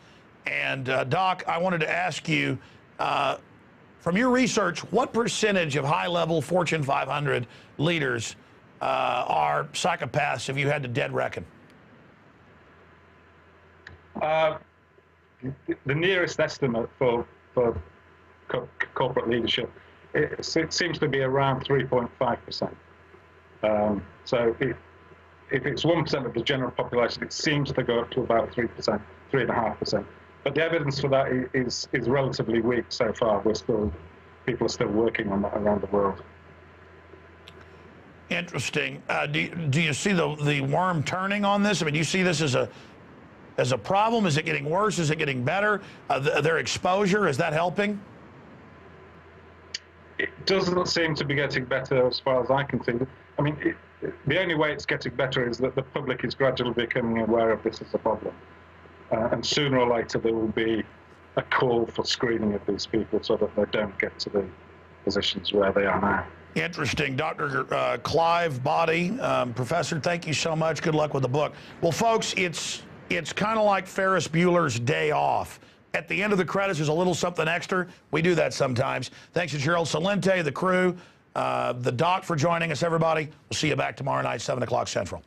And, Doc, I wanted to ask you, from your research, what percentage of high-level Fortune 500 leaders are psychopaths if you had to dead reckon? The nearest estimate for corporate leadership, it seems to be around 3.5%. So if it's 1% of the general population, it seems to go up to about 3%, 3.5%. But the evidence for that is relatively weak so far. People are still working on that around the world. Interesting. Do you see the worm turning on this? I mean, do you see this as a problem? Is it getting worse? Is it getting better? Their exposure, is that helping? It doesn't seem to be getting better as far as I can see. I mean, the only way it's getting better is that the public is gradually becoming aware of this as a problem. And sooner or later there will be a call for screening of these people so that they don't get to the positions where they are now. Interesting. Dr. Clive Boddy, Professor, thank you so much. Good luck with the book. Well, folks, it's kind of like Ferris Bueller's Day Off. At the end of the credits, there's a little something extra. We do that sometimes. Thanks to Gerald Celente, the crew, the doc for joining us, everybody. We'll see you back tomorrow night, 7 o'clock Central.